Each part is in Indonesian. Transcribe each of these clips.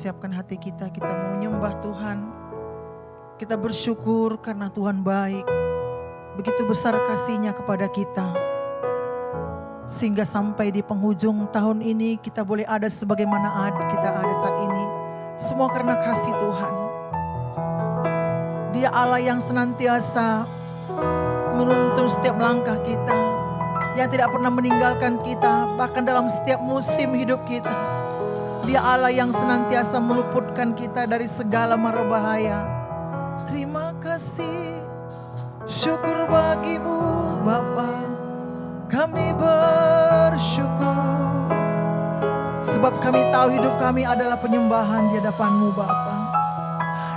siapkan hati kita mau menyembah Tuhan. Kita bersyukur karena Tuhan baik. Begitu besar kasih-Nya kepada kita. Sehingga sampai di penghujung tahun ini kita boleh ada sebagaimana kita ada saat ini. Semua karena kasih Tuhan. Dia Allah yang senantiasa menuntun setiap langkah kita. Yang tidak pernah meninggalkan kita bahkan dalam setiap musim hidup kita. Dia Allah yang senantiasa meluputkan kita dari segala mara bahaya. Terima kasih, syukur bagimu Bapa. Kami bersyukur. Sebab kami tahu hidup kami adalah penyembahan di hadapan-Mu Bapa.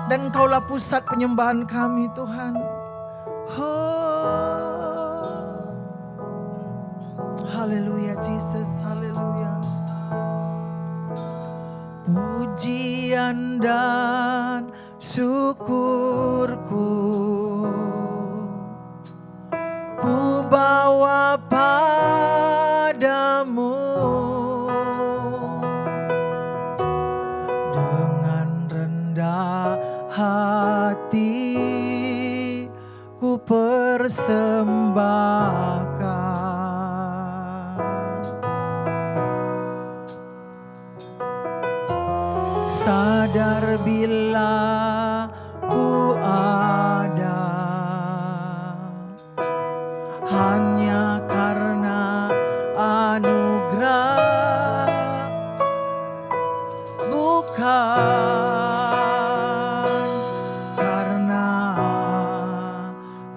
Dan Engkaulah pusat penyembahan kami Tuhan. Haleluya Jesus, haleluya. Pujian dan syukurku ku bawa padamu. Dengan rendah hati ku persembahkan. Sadar bila ku ada hanya karena anugerah, bukan karena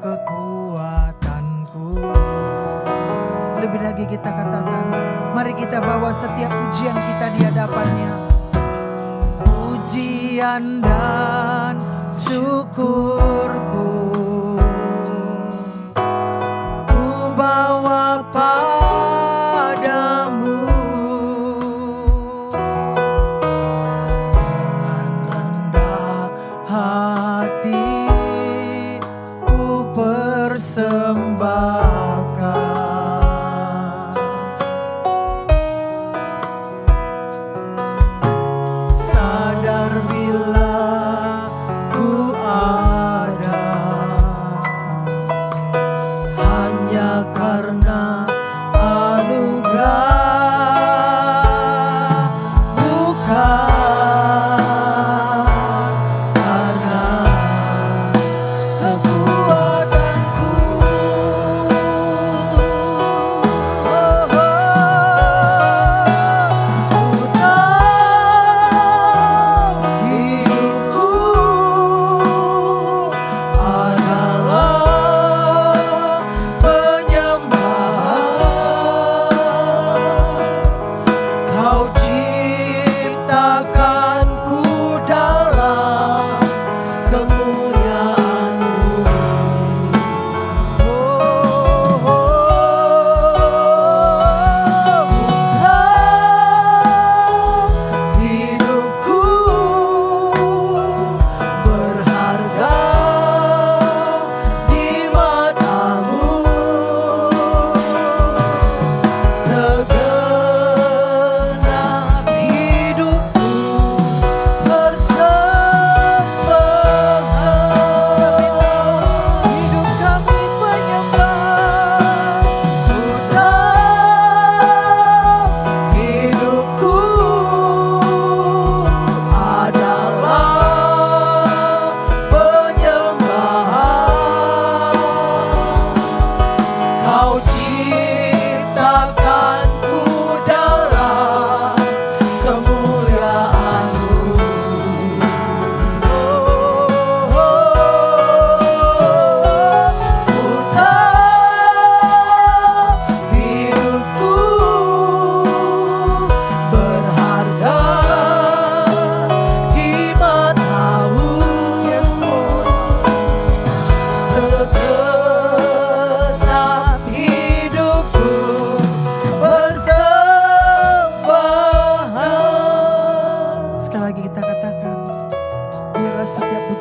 kekuatanku. Lebih lagi kita katakan, mari kita bawa setiap pujian kita di hadapan-Nya. Pujian dan syukurku ku bawa padamu. Dengan rendah hati ku persembahkan.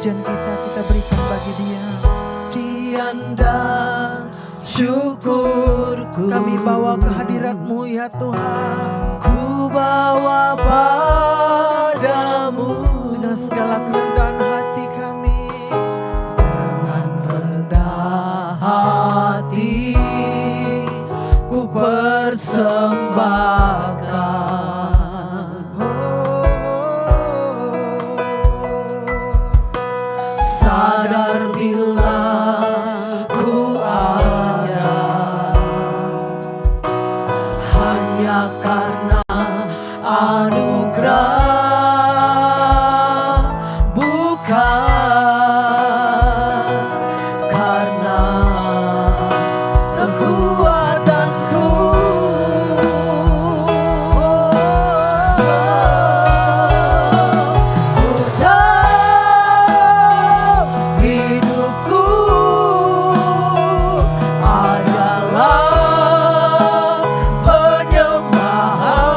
pujian kita berikan bagi Dia. Pujian dan syukurku kami bawa ke hadirat-Mu ya Tuhan. Ku bawa padamu matamu. Dengan segala kerendahan hati kami, Dengan rendah hati ku persembahkan. Sadar bila ku ada hanya karena anugerah, bukan karena kekuatanku. Ku tahu hidupku adalah penyembahan.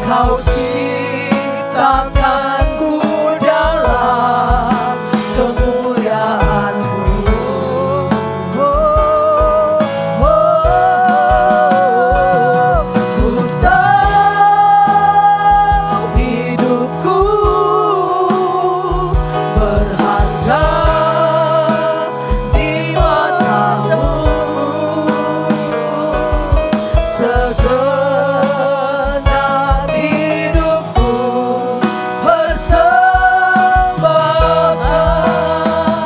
Kau ciptakanku dalam kemuliaan-Mu. Ku tahu hidupku berharga di mata-Mu. Segenap hidupku persembahkan.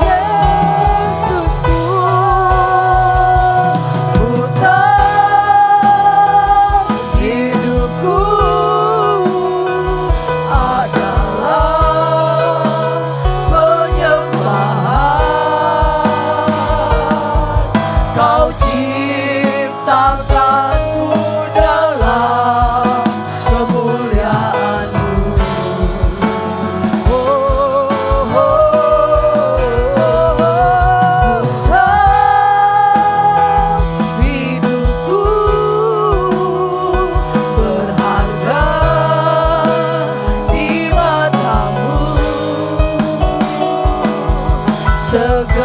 Yesusku, ku tahu hidupku adalah penyembahan. Kau ciptakanku dalam kemuliaan-Mu. Hidupku berharga di mata-Mu. Segenap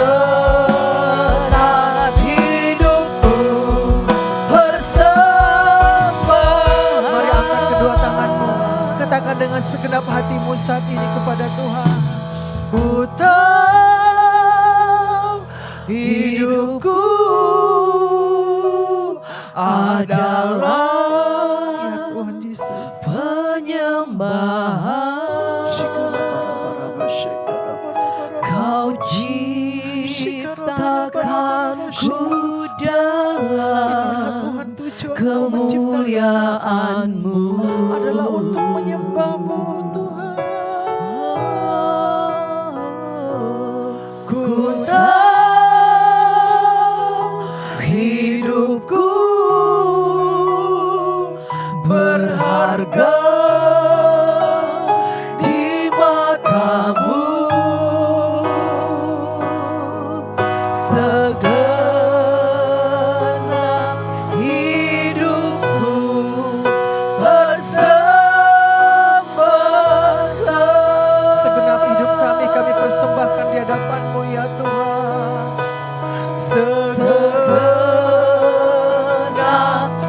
hidupku persembahkan. mari angkat kedua tanganmu, katakan dengan segenap hatimu saat ini kepada Tuhan. Ku tahu hidupku adalah Ya Tuhan Yesus. penyembahan. Kau ciptakanku dalam Tuhan, tujuan Kau menciptakan kemuliaan-Mu. adalah untuk menyembah-Mu Tuhan. Ku tahu hidupku berharga di mata-Mu. Segenap hidupku persembahkan. Segenap hidup kami persembahkan di hadapan-Mu ya Tuhan. Segenap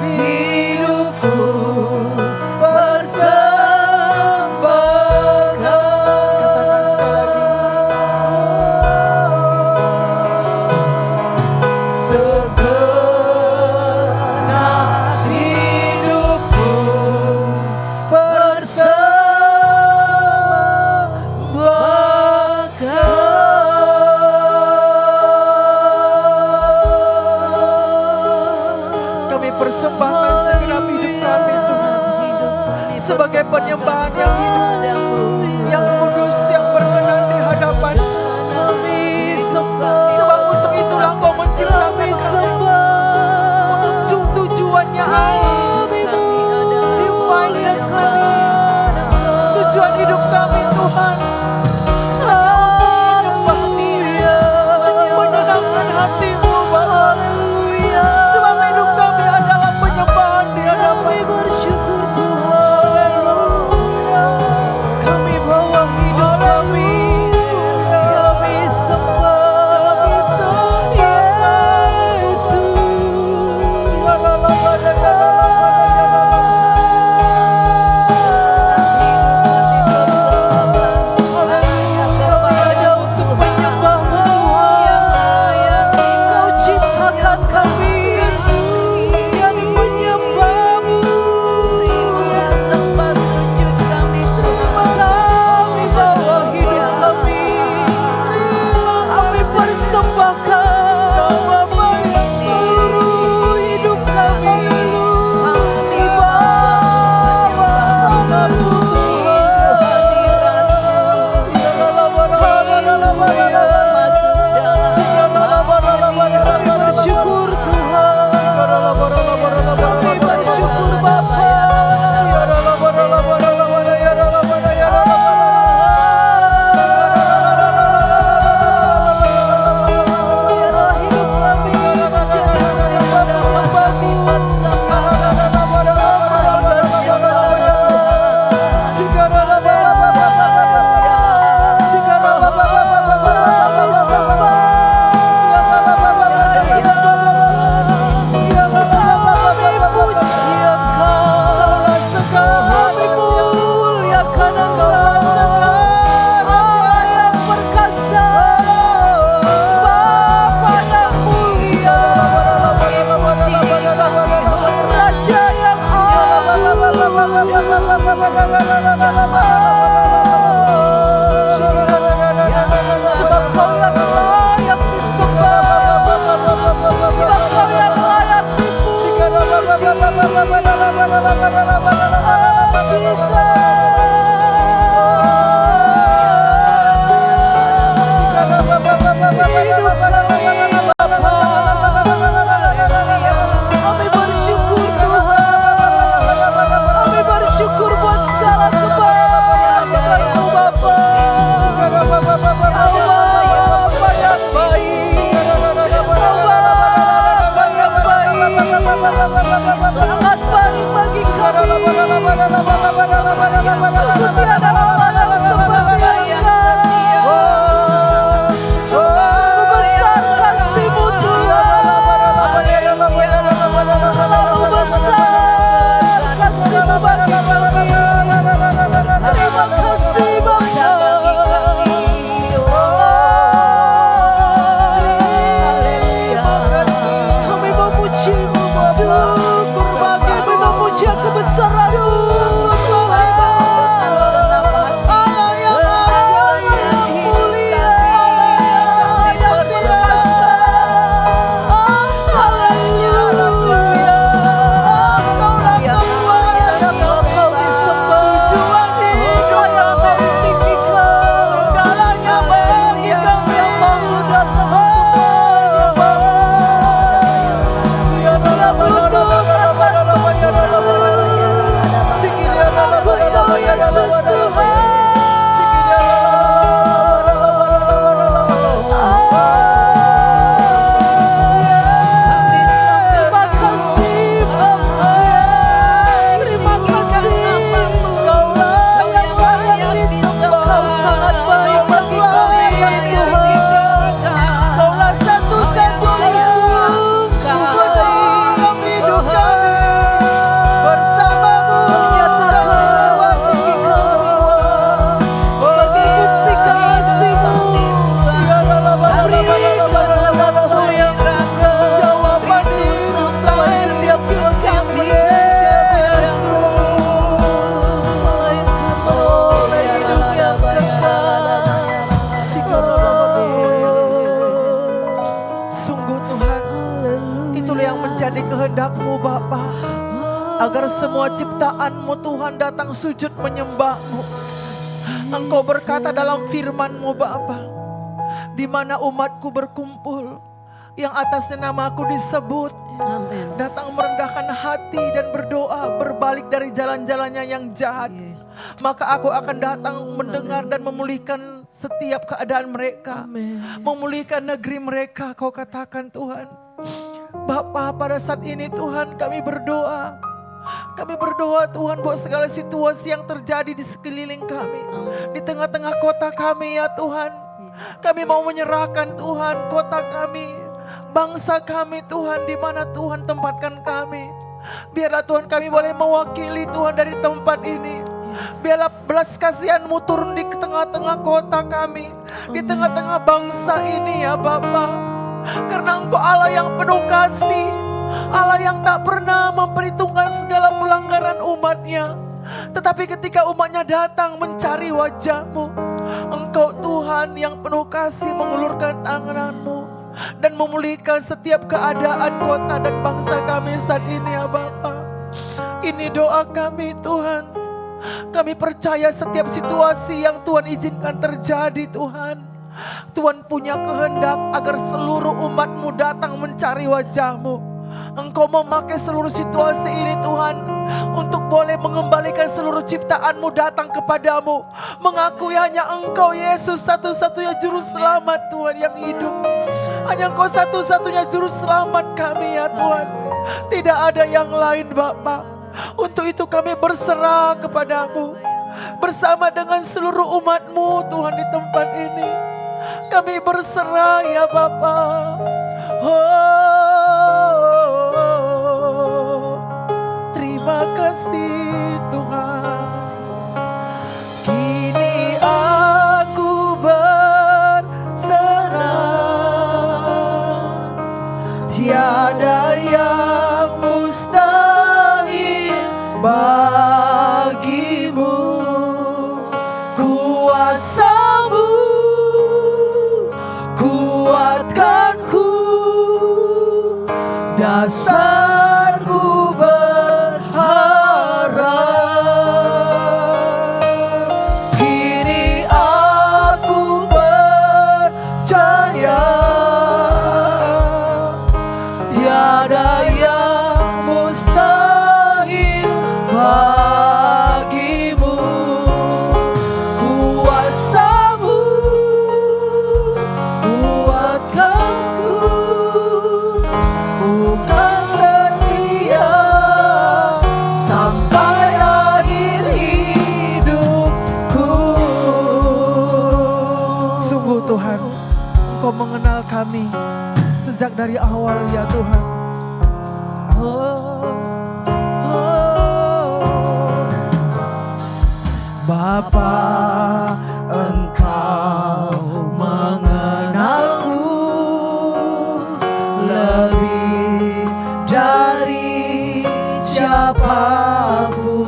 hidupku persembahkan. Katakan sekali lagi. Segenap hidupku persembahkan. Kami persembahkan segenap hidup kami Tuhan, sebagai penyembahan yang hidup, yang kudus, yang berkenan di hadapan. Sebab untuk itulah Kau menciptakan untuk tujuannya divine destiny, tujuan hidup kami Tuhan, menyenangkan hati-Mu Bapa. Sebab hidup kami adalah penyembahan di hadapan. Bersyukur Tuhan, kami bawa hidup kami, kami sembah Yesus. Sebab Kau yang layak disembah, sebab Kau yang layak dipuji. Kami bersyukur Tuhan, kami bersyukur buat segala kebaikan-Mu Bapa. Bapa yang baik, Bapa yang baik, sangat baik bagi kami. Sungguh tiada Allah yang seperti Engkau. Sungguh besar kasih-Mu Tuhan, terlalu besar kasih-Mu bagi kami. Terima kasih Bapa. Kami memuji-Mu Bapa. Syukur bagi-Mu, memuji kebesaran-Mu Tuhan. Allah yang ajaib, yang mulia, Allah yang kuasa. Haleluya. Engkaulah kekuatan, Engkau disembah. Tujuan hidup yang kami tinggikan. Segalanya bagi kami yang mau datang kepada Bapa. Tiap lutut dapat Engkau Yesus Tuhan. Terima kasih Bapa. Terima kasih. Engkaulah yang layak disembah. Kau sangat baik bagi kami Tuhan. Kaulah satu-satunya sungguh dalam hidup kami. Bersama-Mu nyatakan bagi kami sebagai bukti kasih-Mu. Berikanlah Bapa yang jawaban sampai setiap jiwa kami. Yesus, oleh hidup yang kekal. Sungguh Tuhan, itulah yang menjadi kehendak-Mu Bapa, agar semua ciptaan-Mu Tuhan datang sujud menyembah-Mu. Engkau berkata dalam firman-Mu Bapa, di mana umatku berkumpul, yang atasnya nama-Ku disebut, datang merendahkan hati dan berdoa, berbalik dari jalan-jalannya yang jahat, maka Aku akan datang mendengar dan memulihkan setiap keadaan mereka, memulihkan negeri mereka. Kau katakan Tuhan. Bapa, pada saat ini Tuhan kami berdoa. Kami berdoa Tuhan buat segala situasi yang terjadi di sekeliling kami, di tengah-tengah kota kami ya Tuhan. Kami mau menyerahkan Tuhan kota kami, bangsa kami Tuhan, di mana Tuhan tempatkan kami. Biarlah Tuhan kami boleh mewakili Tuhan dari tempat ini. Biarlah belas kasihan-Mu turun di tengah-tengah kota kami, di tengah-tengah bangsa ini ya Bapa. Karena Engkau Allah yang penuh kasih, Allah yang tak pernah memperhitungkan segala pelanggaran umat-Nya. Tetapi ketika umat-Nya datang mencari wajah-Mu, Engkau Tuhan yang penuh kasih mengulurkan tangan-Mu dan memulihkan setiap keadaan kota dan bangsa kami saat ini ya Bapa. Ini doa kami Tuhan. Kami percaya setiap situasi yang Tuhan izinkan terjadi Tuhan, Tuhan punya kehendak agar seluruh umat-Mu datang mencari wajah-Mu. Engkau memakai seluruh situasi ini Tuhan, untuk boleh mengembalikan seluruh ciptaan-Mu datang kepadamu. Mengakui hanya Engkau Yesus satu-satunya juru selamat Tuhan yang hidup. Hanya Engkau satu-satunya juru selamat kami ya Tuhan. Tidak ada yang lain Bapa. Untuk itu kami berserah kepadamu, bersama dengan seluruh umat-Mu Tuhan di tempat ini. Kami berserah ya Bapa. Terima kasih Tuhan. Kini aku berserah, tiada yang mustahil bagimu. kami sejak dari awal ya Tuhan. Bapa, Engkau mengenalku lebih dari siapapun.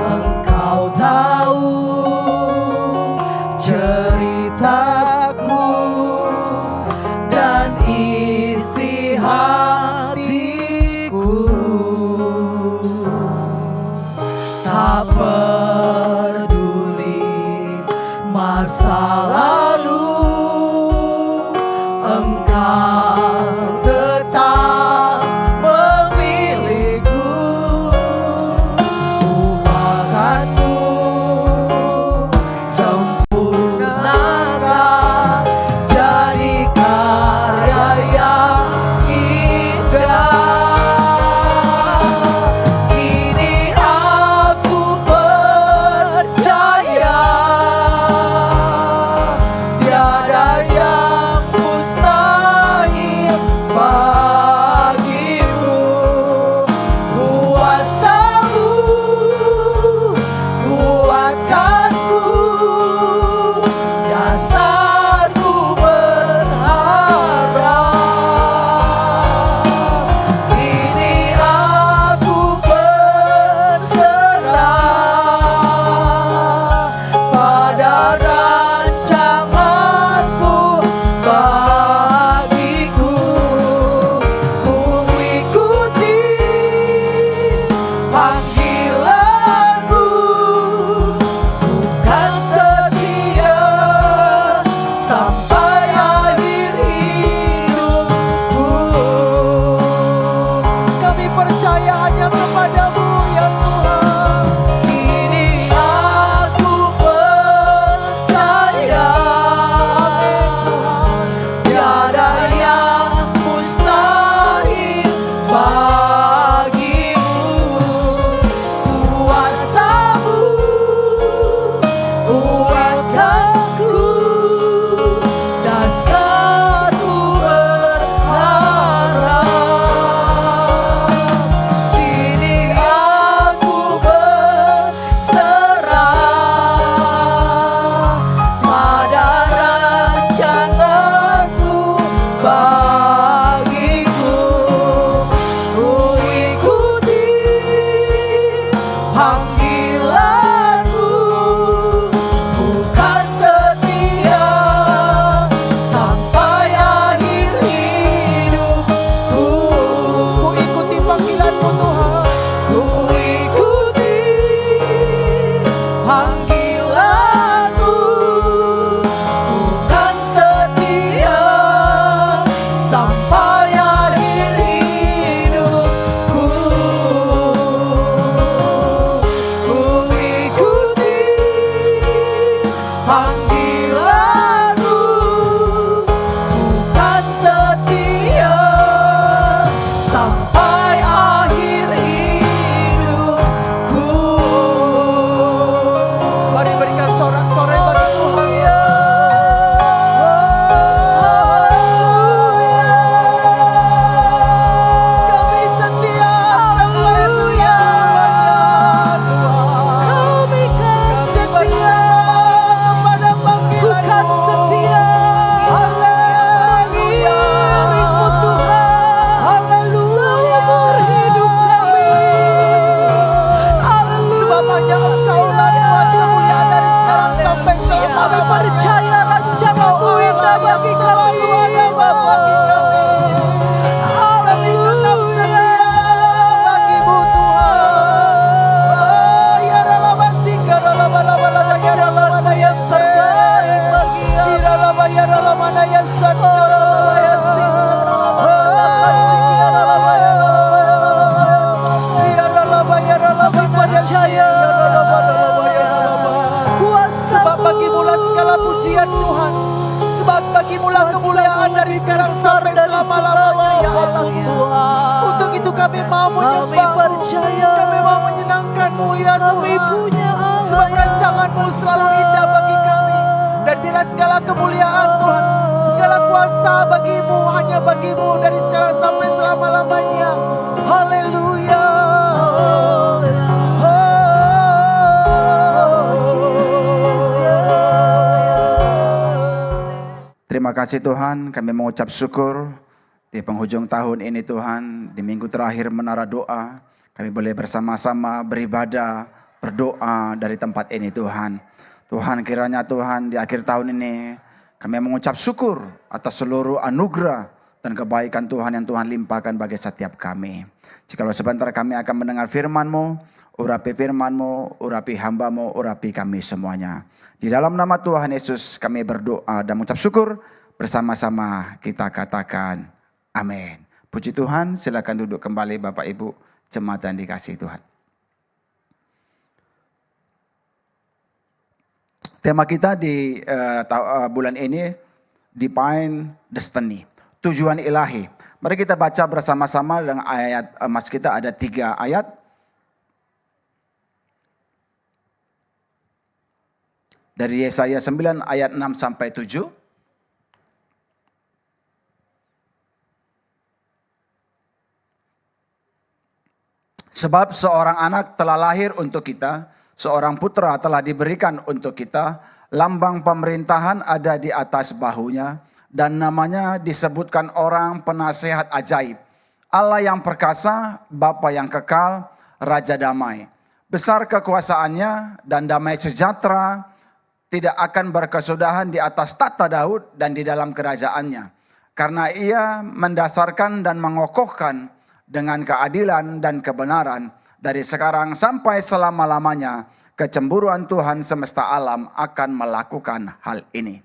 Engkau tahu ceritaku dan isi hatiku. Tak peduli masa lalu, Engkau tetap memilihku. Upahkanmu sempurnakan jadi karya yang indah. Kini aku percaya tiada yang mustahil bagimu. Kuasamu kuatkanku, dasarku berharap. Kini aku berserah pada rancanganmu bagiku. Ku ikuti panggilanmu, bukan setia sampai akhir hidupku. Kami percaya hanya kepadamu ya Tuhan. Kini aku percaya tiada yang mustahil bagimu. Kuasamu kuatkanku, dasarku berharap. Kini aku berserah pada rancanganmu bagiku. Ku ikuti panggilanmu, bukan setia sampai akhir hidupku. Ku ikuti panggilanmu Tuhan. Ku ikuti panggilanmu, bukan setia sampai akhir hidupku. Ku ikuti panggilanmu, bukan setia sampai akhir hidupku. Mari berikan sorak-sorai bagi Tuhan. Kami setia sampai selamanya. Kami kan setia Pada panggilanmu. bukan setia Haleluya. dirimu Tuhan. Haleluya. Seumur hidup kami. Haleluya. Sebab hanya Engkaulah Tuhan kemuliaan dari sekarang sampai Kami selama-lamanya. percaya rancanganmu indah bagi kami. Bapa kami. Kami tetap setia bagimu Tuhan. Ya Ralabasika, Ralabalabala, ya Ralamana, ya Terbaik bagi Di Ralaba, ya Ralamana, ya Santa, Ralaba, ya Sika, Ya Ralaba, ya Ralamana, ya percaya Sebab bagimulah segala pujian Tuhan. Sebab bagimulah kemuliaan dari sekarang sampai selama-lamanya ya Allah. Untuk itu kami mau Kami menyembah, percaya. kami mau menyenangkan-Mu ya Kami Tuhan. punya Allah Sebab yang rancangan-Mu selalu indah bagi kami. Dan biarlah segala kemuliaan Tuhan, segala kuasa bagimu, hanya bagimu dari sekarang sampai selama-lamanya. Haleluya. Terima kasih Tuhan, kami mengucap syukur di penghujung tahun ini Tuhan, di minggu terakhir menara doa, kami boleh bersama-sama beribadah, berdoa dari tempat ini Tuhan. Tuhan, kiranya Tuhan di akhir tahun ini kami mengucap syukur atas seluruh anugerah dan kebaikan Tuhan yang Tuhan limpahkan bagi setiap kami. Jikalau sebentar kami akan mendengar firman-Mu, urapi firman-Mu, urapi hamba-Mu, urapi kami semuanya. Di dalam nama Tuhan Yesus kami berdoa dan mengucap syukur, bersama-sama kita katakan amin. Puji Tuhan, silakan duduk kembali Bapak Ibu, jemaat yang dikasihi Tuhan. Tema kita di bulan ini, Divine Destiny, tujuan ilahi. Mari kita baca bersama-sama dengan ayat emas kita, ada 3 ayat. Dari Yesaya 9 ayat 6 sampai 7. Sebab seorang anak telah lahir untuk kita, seorang putra telah diberikan untuk kita, lambang pemerintahan ada di atas bahunya, dan namanya disebutkan orang penasehat ajaib, Allah yang perkasa, Bapa yang kekal, Raja damai. Besar kekuasaannya dan damai sejahtera tidak akan berkesudahan di atas tahta Daud dan di dalam kerajaannya. Karena ia mendasarkan dan mengokohkan dengan keadilan dan kebenaran dari sekarang sampai selama-lamanya. Kecemburuan Tuhan semesta alam akan melakukan hal ini.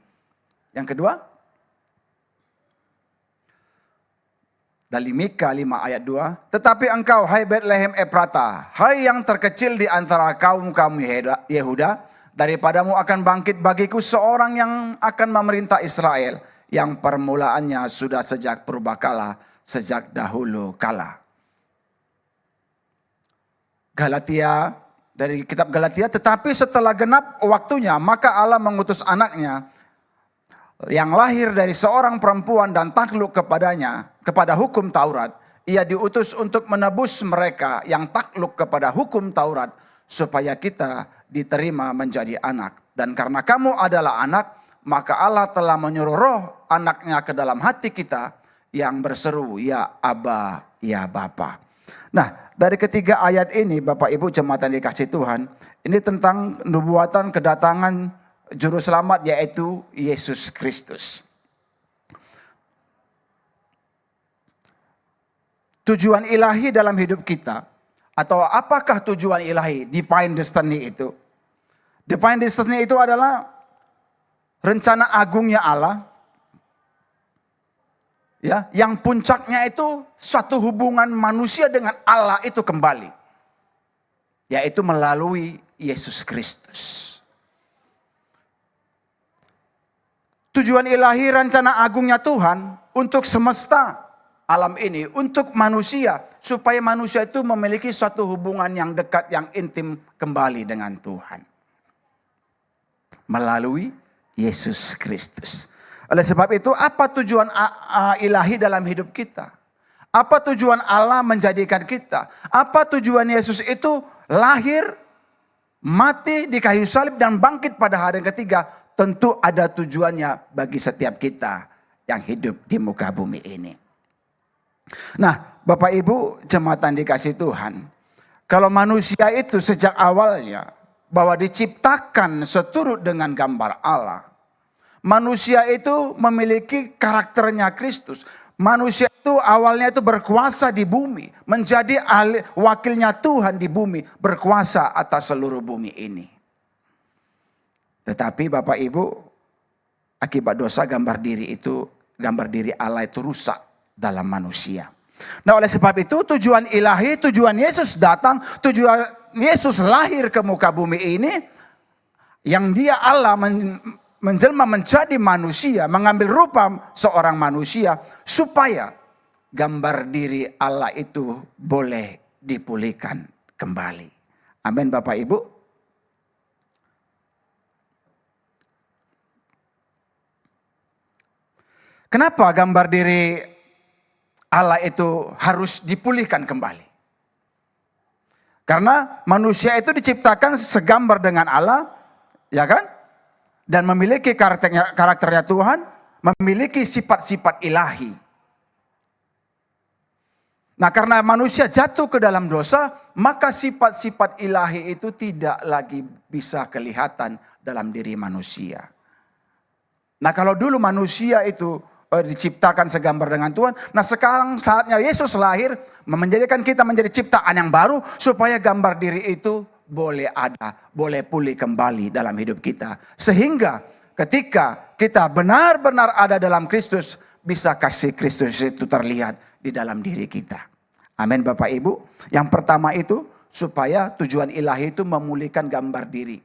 Yang kedua, dari Mika 5 ayat 2. Tetapi engkau hai Betlehem Efrata, hai yang terkecil di antara kaum-kaum Yehuda, daripadamu akan bangkit bagiku seorang yang akan memerintah Israel, yang permulaannya sudah sejak purbakala, sejak dahulu kala. Galatia, dari kitab Galatia, tetapi setelah genap waktunya, maka Allah mengutus anaknya yang lahir dari seorang perempuan dan takluk kepadanya, kepada hukum Taurat. Ia diutus untuk menebus mereka yang takluk kepada hukum Taurat, supaya kita diterima menjadi anak. Dan karena kamu adalah anak, maka Allah telah menyuruh roh anaknya ke dalam hati kita, yang berseru, ya Aba, ya Bapa. Nah, dari ketiga ayat ini Bapak Ibu jemaat yang dikasihi Tuhan, ini tentang nubuatan kedatangan juru selamat, yaitu Yesus Kristus. Tujuan ilahi dalam hidup kita, atau apakah tujuan ilahi, divine destiny itu? Divine destiny itu adalah rencana agungnya Allah, ya, yang puncaknya itu suatu hubungan manusia dengan Allah itu kembali, yaitu melalui Yesus Kristus. Tujuan ilahi, rencana agungnya Tuhan untuk semesta alam ini, untuk manusia, supaya manusia itu memiliki suatu hubungan yang dekat, yang intim kembali dengan Tuhan melalui Yesus Kristus. Oleh sebab itu, apa tujuan ilahi dalam hidup kita? Apa tujuan Allah menjadikan kita? Apa tujuan Yesus itu lahir, mati di kayu salib dan bangkit pada hari yang ketiga? Tentu ada tujuannya bagi setiap kita yang hidup di muka bumi ini. Nah, Bapak Ibu jemaat yang dikasihi Tuhan, kalau manusia itu sejak awalnya bahwa diciptakan seturut dengan gambar Allah, manusia itu memiliki karakternya Kristus. Manusia itu awalnya itu berkuasa di bumi, menjadi wakilnya Tuhan di bumi, berkuasa atas seluruh bumi ini. Tetapi Bapak Ibu, akibat dosa gambar diri Allah itu rusak dalam manusia. Nah, oleh sebab itu tujuan ilahi, tujuan Yesus datang, tujuan Yesus lahir ke muka bumi ini, yang dia Allah menjelma menjadi manusia, mengambil rupa seorang manusia, supaya gambar diri Allah itu boleh dipulihkan kembali. Amin Bapak Ibu. Kenapa gambar diri Allah itu harus dipulihkan kembali? Karena manusia itu diciptakan segambar dengan Allah, ya kan? Dan memiliki karakternya Tuhan, memiliki sifat-sifat ilahi. Nah, karena manusia jatuh ke dalam dosa, maka sifat-sifat ilahi itu tidak lagi bisa kelihatan dalam diri manusia. Nah, kalau dulu manusia itu diciptakan segambar dengan Tuhan. Nah, sekarang saatnya Yesus lahir menjadikan kita menjadi ciptaan yang baru supaya gambar diri itu boleh ada, boleh pulih kembali dalam hidup kita. Sehingga ketika kita benar-benar ada dalam Kristus, bisa kasih Kristus itu terlihat di dalam diri kita. Amin Bapak Ibu. Yang pertama itu supaya tujuan ilahi itu memulihkan gambar diri.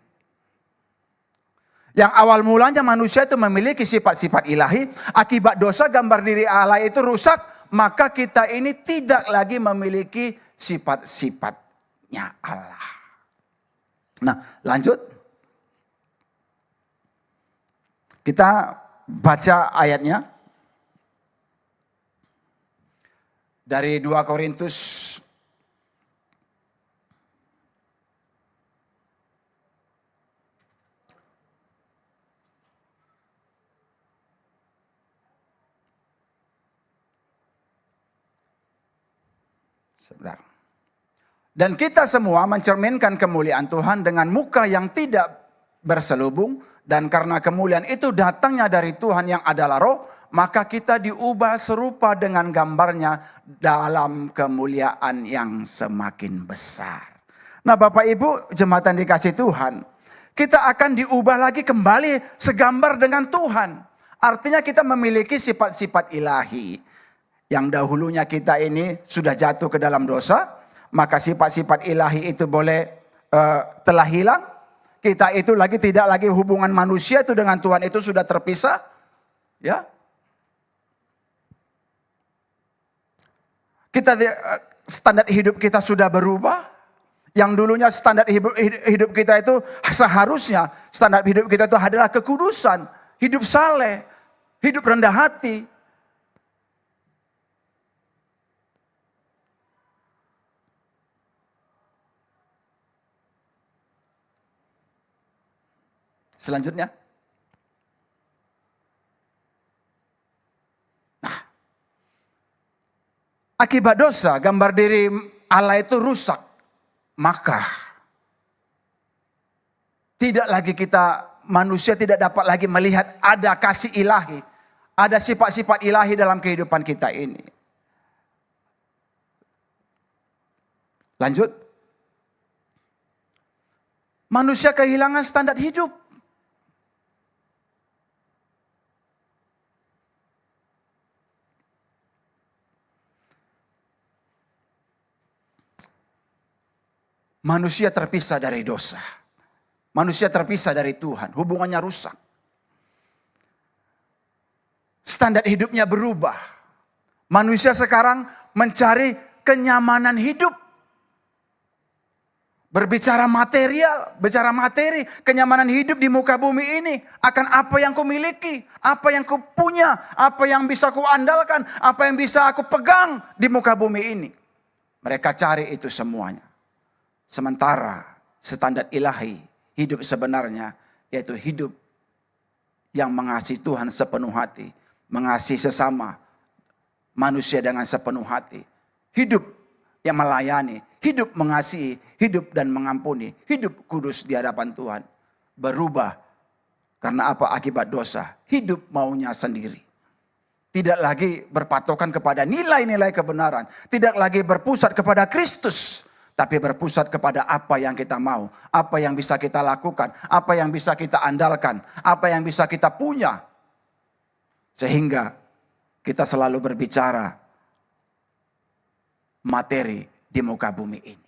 Yang awal mulanya manusia itu memiliki sifat-sifat ilahi, akibat dosa gambar diri Allah itu rusak, maka kita ini tidak lagi memiliki sifat-sifatnya Allah. Nah, lanjut. Kita baca ayatnya. Dari 2 Korintus sebentar. Dan kita semua mencerminkan kemuliaan Tuhan dengan muka yang tidak berselubung. Dan karena kemuliaan itu datangnya dari Tuhan yang adalah roh, maka kita diubah serupa dengan gambarnya dalam kemuliaan yang semakin besar. Nah Bapak Ibu jemaat yang dikasih Tuhan, kita akan diubah lagi kembali segambar dengan Tuhan. Artinya kita memiliki sifat-sifat ilahi. Yang dahulunya kita ini sudah jatuh ke dalam dosa, maka sifat-sifat ilahi itu boleh telah hilang. Kita itu tidak lagi hubungan manusia itu dengan Tuhan itu sudah terpisah. Ya. Kita standar hidup kita sudah berubah. Yang dulunya standar hidup kita itu seharusnya standar hidup kita itu adalah kekudusan, hidup saleh, hidup rendah hati. Selanjutnya. Nah, akibat dosa gambar diri Allah itu rusak. Maka tidak lagi manusia tidak dapat lagi melihat ada kasih ilahi. Ada sifat-sifat ilahi dalam kehidupan kita ini. Lanjut. Manusia kehilangan standar hidup. Manusia terpisah dari dosa. Manusia terpisah dari Tuhan. Hubungannya rusak. Standar hidupnya berubah. Manusia sekarang mencari kenyamanan hidup. Berbicara material, bicara materi, kenyamanan hidup di muka bumi ini. Akan apa yang ku miliki, apa yang ku punya, apa yang bisa ku andalkan, apa yang bisa aku pegang di muka bumi ini. Mereka cari itu semuanya. Sementara standar ilahi hidup sebenarnya yaitu hidup yang mengasihi Tuhan sepenuh hati. Mengasihi sesama manusia dengan sepenuh hati. Hidup yang melayani, hidup mengasihi, hidup dan mengampuni. Hidup kudus di hadapan Tuhan. Berubah karena apa? Akibat dosa. Hidup maunya sendiri. Tidak lagi berpatokan kepada nilai-nilai kebenaran. Tidak lagi berpusat kepada Kristus. Tapi berpusat kepada apa yang kita mau. Apa yang bisa kita lakukan. Apa yang bisa kita andalkan. Apa yang bisa kita punya. Sehingga kita selalu berbicara materi di muka bumi ini.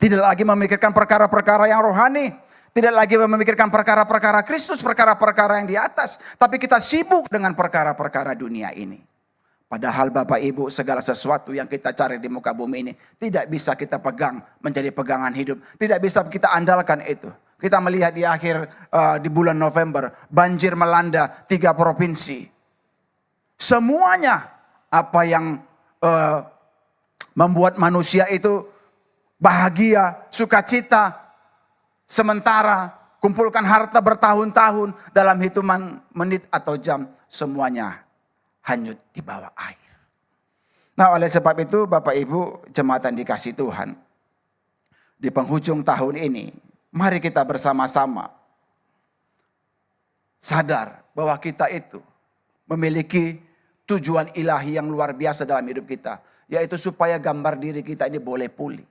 Tidak lagi memikirkan perkara-perkara yang rohani. Tidak lagi memikirkan perkara-perkara Kristus. Perkara-perkara yang di atas. Tapi kita sibuk dengan perkara-perkara dunia ini. Padahal Bapak Ibu segala sesuatu yang kita cari di muka bumi ini tidak bisa kita pegang menjadi pegangan hidup. Tidak bisa kita andalkan itu. Kita melihat di akhir di bulan November banjir melanda 3 provinsi. Semuanya apa yang membuat manusia itu bahagia, sukacita, sementara kumpulkan harta bertahun-tahun dalam hitungan menit atau jam, semuanya hanyut di bawah air. Nah, oleh sebab itu Bapak Ibu jemaat yang dikasihi Tuhan, di penghujung tahun ini mari kita bersama-sama sadar bahwa kita itu memiliki tujuan ilahi yang luar biasa dalam hidup kita, yaitu supaya gambar diri kita ini boleh pulih,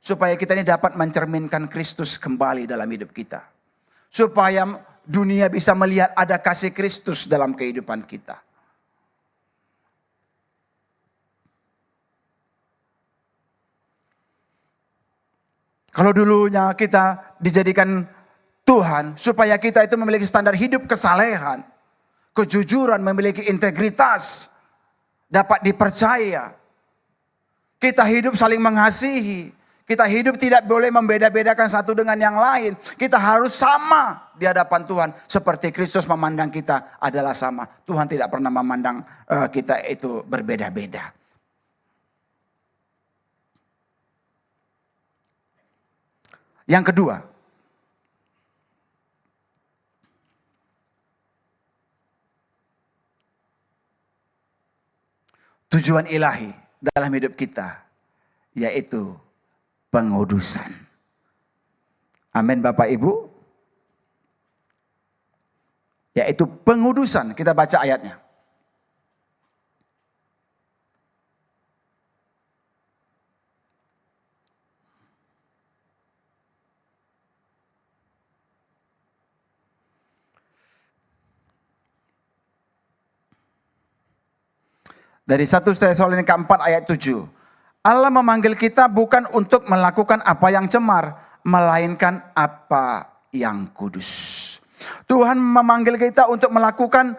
supaya kita ini dapat mencerminkan Kristus kembali dalam hidup kita, supaya dunia bisa melihat ada kasih Kristus dalam kehidupan kita. Kalau dulunya kita dijadikan Tuhan supaya kita itu memiliki standar hidup kesalehan, kejujuran, memiliki integritas, dapat dipercaya. Kita hidup saling mengasihi. Kita hidup tidak boleh membeda-bedakan satu dengan yang lain. Kita harus sama di hadapan Tuhan. Seperti Kristus memandang kita adalah sama. Tuhan tidak pernah memandang kita itu berbeda-beda. Yang kedua, tujuan ilahi dalam hidup kita yaitu pengudusan. Amin Bapak Ibu. Yaitu pengudusan, kita baca ayatnya. Dari 1 Tesalonika 4 ayat 7. Allah memanggil kita bukan untuk melakukan apa yang cemar, melainkan apa yang kudus. Tuhan memanggil kita untuk melakukan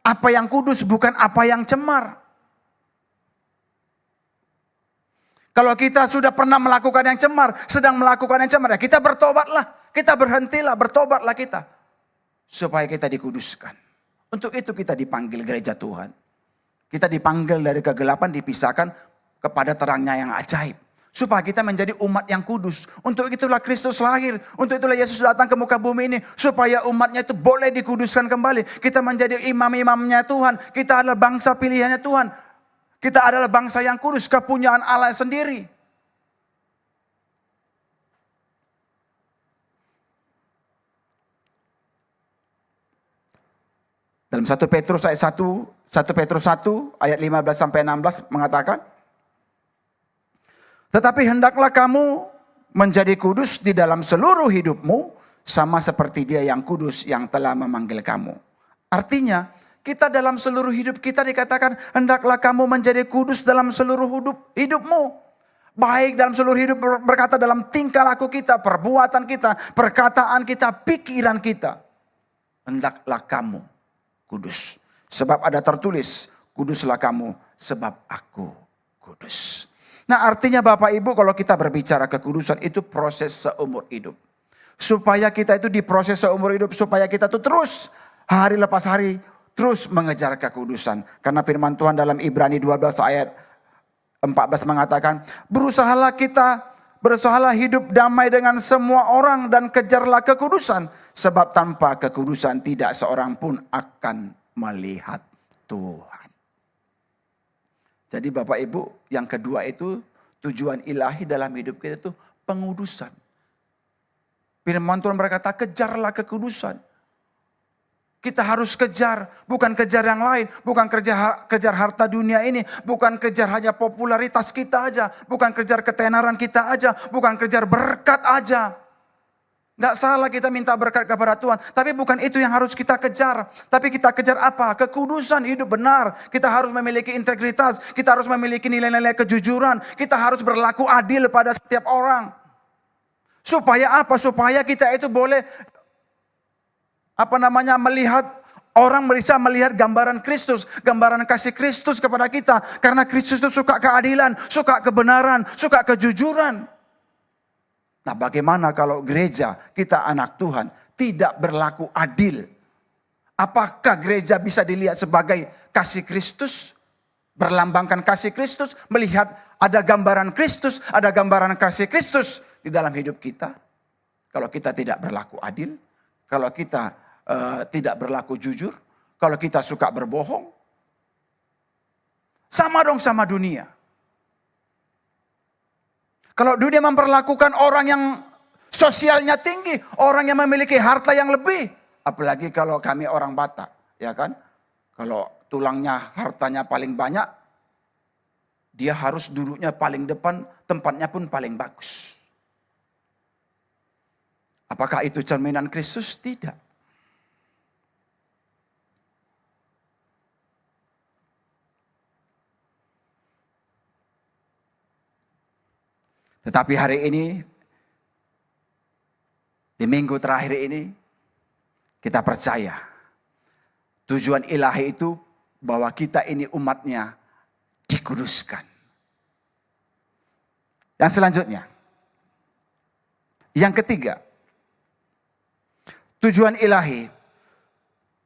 apa yang kudus, bukan apa yang cemar. Kalau kita sudah pernah melakukan yang cemar, sedang melakukan yang cemar, ya kita bertobatlah, kita berhentilah, bertobatlah kita. Supaya kita dikuduskan. Untuk itu kita dipanggil gereja Tuhan. Kita dipanggil dari kegelapan, dipisahkan kepada terangnya yang ajaib. Supaya kita menjadi umat yang kudus. Untuk itulah Kristus lahir. Untuk itulah Yesus datang ke muka bumi ini. Supaya umatnya itu boleh dikuduskan kembali. Kita menjadi imam-imamnya Tuhan. Kita adalah bangsa pilihannya Tuhan. Kita adalah bangsa yang kudus. Kepunyaan Allah sendiri. Dalam 1 Petrus ayat 1 ayat 15 sampai 16 mengatakan, tetapi hendaklah kamu menjadi kudus di dalam seluruh hidupmu, sama seperti Dia yang kudus yang telah memanggil kamu. Artinya, kita dalam seluruh hidup kita dikatakan, hendaklah kamu menjadi kudus dalam seluruh hidupmu. Baik dalam seluruh hidup, berkata dalam tingkah laku kita, perbuatan kita, perkataan kita, pikiran kita. Hendaklah kamu kudus. Sebab ada tertulis, kuduslah kamu sebab aku kudus. Nah artinya Bapak Ibu kalau kita berbicara kekudusan itu proses seumur hidup. Supaya kita itu diproses seumur hidup, supaya kita itu terus hari lepas hari terus mengejar kekudusan. Karena firman Tuhan dalam Ibrani 12 ayat 14 mengatakan, berusahalah hidup damai dengan semua orang dan kejarlah kekudusan. Sebab tanpa kekudusan tidak seorang pun akan melihat Tuhan. Jadi Bapak Ibu, yang kedua itu tujuan ilahi dalam hidup kita itu pengudusan. Firman Tuhan berkata, kejarlah kekudusan. Kita harus kejar, bukan kejar yang lain, bukan kejar harta dunia ini, bukan kejar hanya popularitas kita aja, bukan kejar ketenaran kita aja, bukan kejar berkat aja. Gak salah kita minta berkat kepada Tuhan. Tapi bukan itu yang harus kita kejar. Tapi kita kejar apa? Kekudusan, hidup benar. Kita harus memiliki integritas. Kita harus memiliki nilai-nilai kejujuran. Kita harus berlaku adil pada setiap orang. Supaya apa? Supaya kita itu boleh melihat, orang bisa melihat gambaran Kristus. Gambaran kasih Kristus kepada kita. Karena Kristus itu suka keadilan, suka kebenaran, suka kejujuran. Nah bagaimana kalau gereja, kita anak Tuhan, tidak berlaku adil? Apakah gereja bisa dilihat sebagai kasih Kristus, berlambangkan kasih Kristus, melihat ada gambaran Kristus, ada gambaran kasih Kristus di dalam hidup kita. Kalau kita tidak berlaku adil, kalau kita tidak berlaku jujur, kalau kita suka berbohong, sama dong sama dunia. Kalau dunia memperlakukan orang yang sosialnya tinggi, orang yang memiliki harta yang lebih, apalagi kalau kami orang Batak, ya kan? Kalau tulangnya, hartanya paling banyak, dia harus duduknya paling depan, tempatnya pun paling bagus. Apakah itu cerminan Kristus? Tidak. Tetapi hari ini, di minggu terakhir ini, kita percaya tujuan ilahi itu bahwa kita ini umatnya dikuduskan. Yang selanjutnya, yang ketiga, tujuan ilahi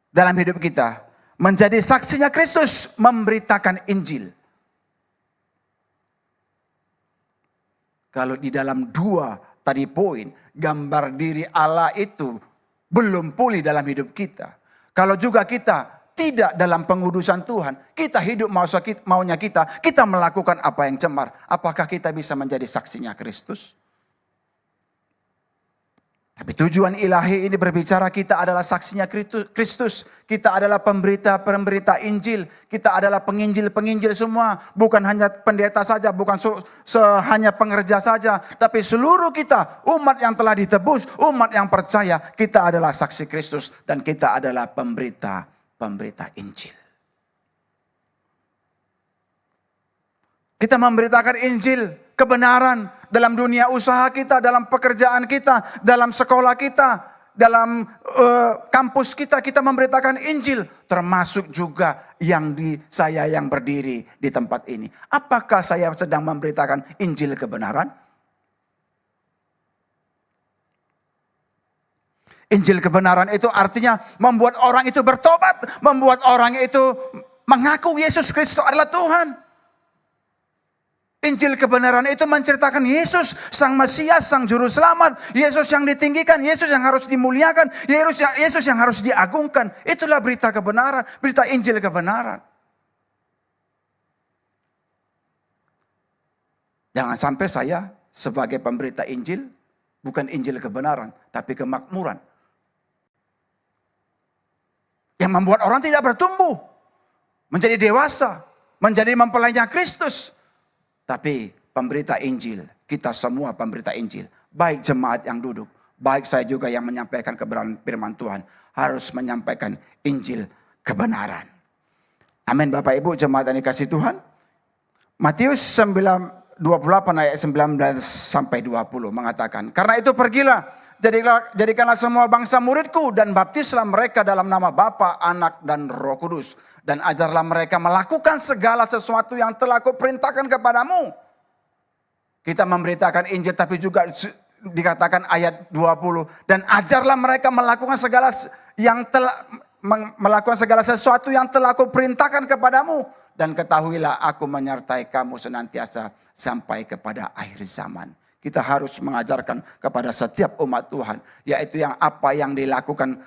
dalam hidup kita menjadi saksinya Kristus, memberitakan Injil. Kalau di dalam 2 tadi poin, gambar diri Allah itu belum pulih dalam hidup kita. Kalau juga kita tidak dalam pengudusan Tuhan, kita hidup maunya kita melakukan apa yang cemar. Apakah kita bisa menjadi saksinya Kristus? Tapi tujuan ilahi ini berbicara kita adalah saksinya Kristus. Kita adalah pemberita Injil. Kita adalah penginjil semua. Bukan hanya pendeta saja, bukan hanya pengerja saja. Tapi seluruh kita, umat yang telah ditebus, umat yang percaya, kita adalah saksi Kristus. Dan kita adalah pemberita Injil. Kita memberitakan Injil, kebenaran dalam dunia usaha kita, dalam pekerjaan kita, dalam sekolah kita, dalam kampus kita memberitakan Injil. Termasuk juga saya yang berdiri di tempat ini. Apakah saya sedang memberitakan Injil kebenaran? Injil kebenaran itu artinya membuat orang itu bertobat, membuat orang itu mengaku Yesus Kristus adalah Tuhan. Injil kebenaran itu menceritakan Yesus, Sang Mesias, Sang Juru Selamat. Yesus yang ditinggikan, Yesus yang harus dimuliakan, Yesus yang harus diagungkan. Itulah berita kebenaran, berita Injil kebenaran. Jangan sampai saya sebagai pemberita Injil, bukan Injil kebenaran, tapi kemakmuran. Yang membuat orang tidak bertumbuh, menjadi dewasa, menjadi mempelainya Kristus. Tapi pemberita Injil, kita semua pemberita Injil, baik jemaat yang duduk, baik saya juga yang menyampaikan kebenaran firman Tuhan, harus menyampaikan Injil kebenaran. Amin Bapak Ibu jemaat yang dikasihi Tuhan. Matius 28 ayat 19 sampai 20 mengatakan, karena itu pergilah, jadikanlah semua bangsa muridku dan baptislah mereka dalam nama Bapa, Anak dan Roh Kudus. Dan ajarlah mereka melakukan segala sesuatu yang telah kuperintahkan kepadamu. Kita memberitakan Injil tapi juga dikatakan ayat 20. Dan ajarlah mereka melakukan segala sesuatu yang telah kuperintahkan kepadamu. Dan ketahuilah aku menyertai kamu senantiasa sampai kepada akhir zaman. Kita harus mengajarkan kepada setiap umat Tuhan. Yaitu apa yang dilakukan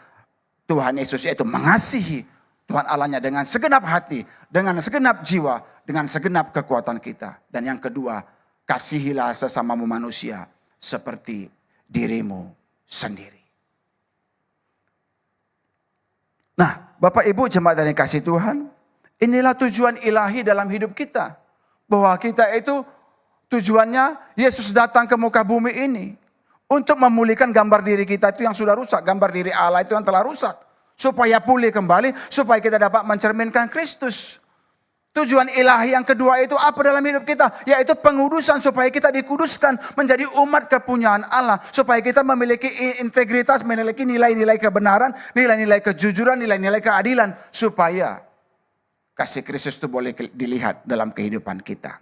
Tuhan Yesus, yaitu mengasihi Tuhan Allahnya dengan segenap hati, dengan segenap jiwa, dengan segenap kekuatan kita. Dan yang kedua, kasihilah sesamamu manusia seperti dirimu sendiri. Nah, Bapak Ibu jemaat yang dikasihi Tuhan, inilah tujuan ilahi dalam hidup kita. Bahwa kita itu tujuannya Yesus datang ke muka bumi ini untuk memulihkan gambar diri kita itu yang sudah rusak, gambar diri Allah itu yang telah rusak. Supaya pulih kembali, supaya kita dapat mencerminkan Kristus. Tujuan ilahi yang kedua itu apa dalam hidup kita? Yaitu pengudusan, supaya kita dikuduskan menjadi umat kepunyaan Allah. Supaya kita memiliki integritas, memiliki nilai-nilai kebenaran, nilai-nilai kejujuran, nilai-nilai keadilan. Supaya kasih Kristus itu boleh dilihat dalam kehidupan kita.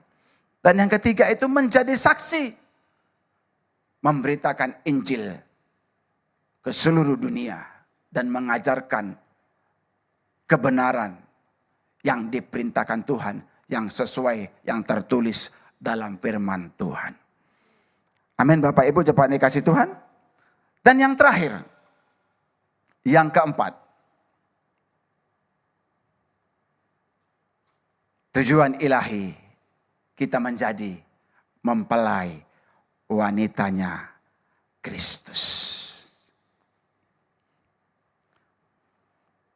Dan yang ketiga itu menjadi saksi. Memberitakan Injil ke seluruh dunia. Dan mengajarkan kebenaran yang diperintahkan Tuhan, yang sesuai yang tertulis dalam firman Tuhan. Amin Bapak Ibu, cepat dikasih Tuhan. Dan yang terakhir, yang keempat, tujuan ilahi kita menjadi mempelai wanitanya Kristus.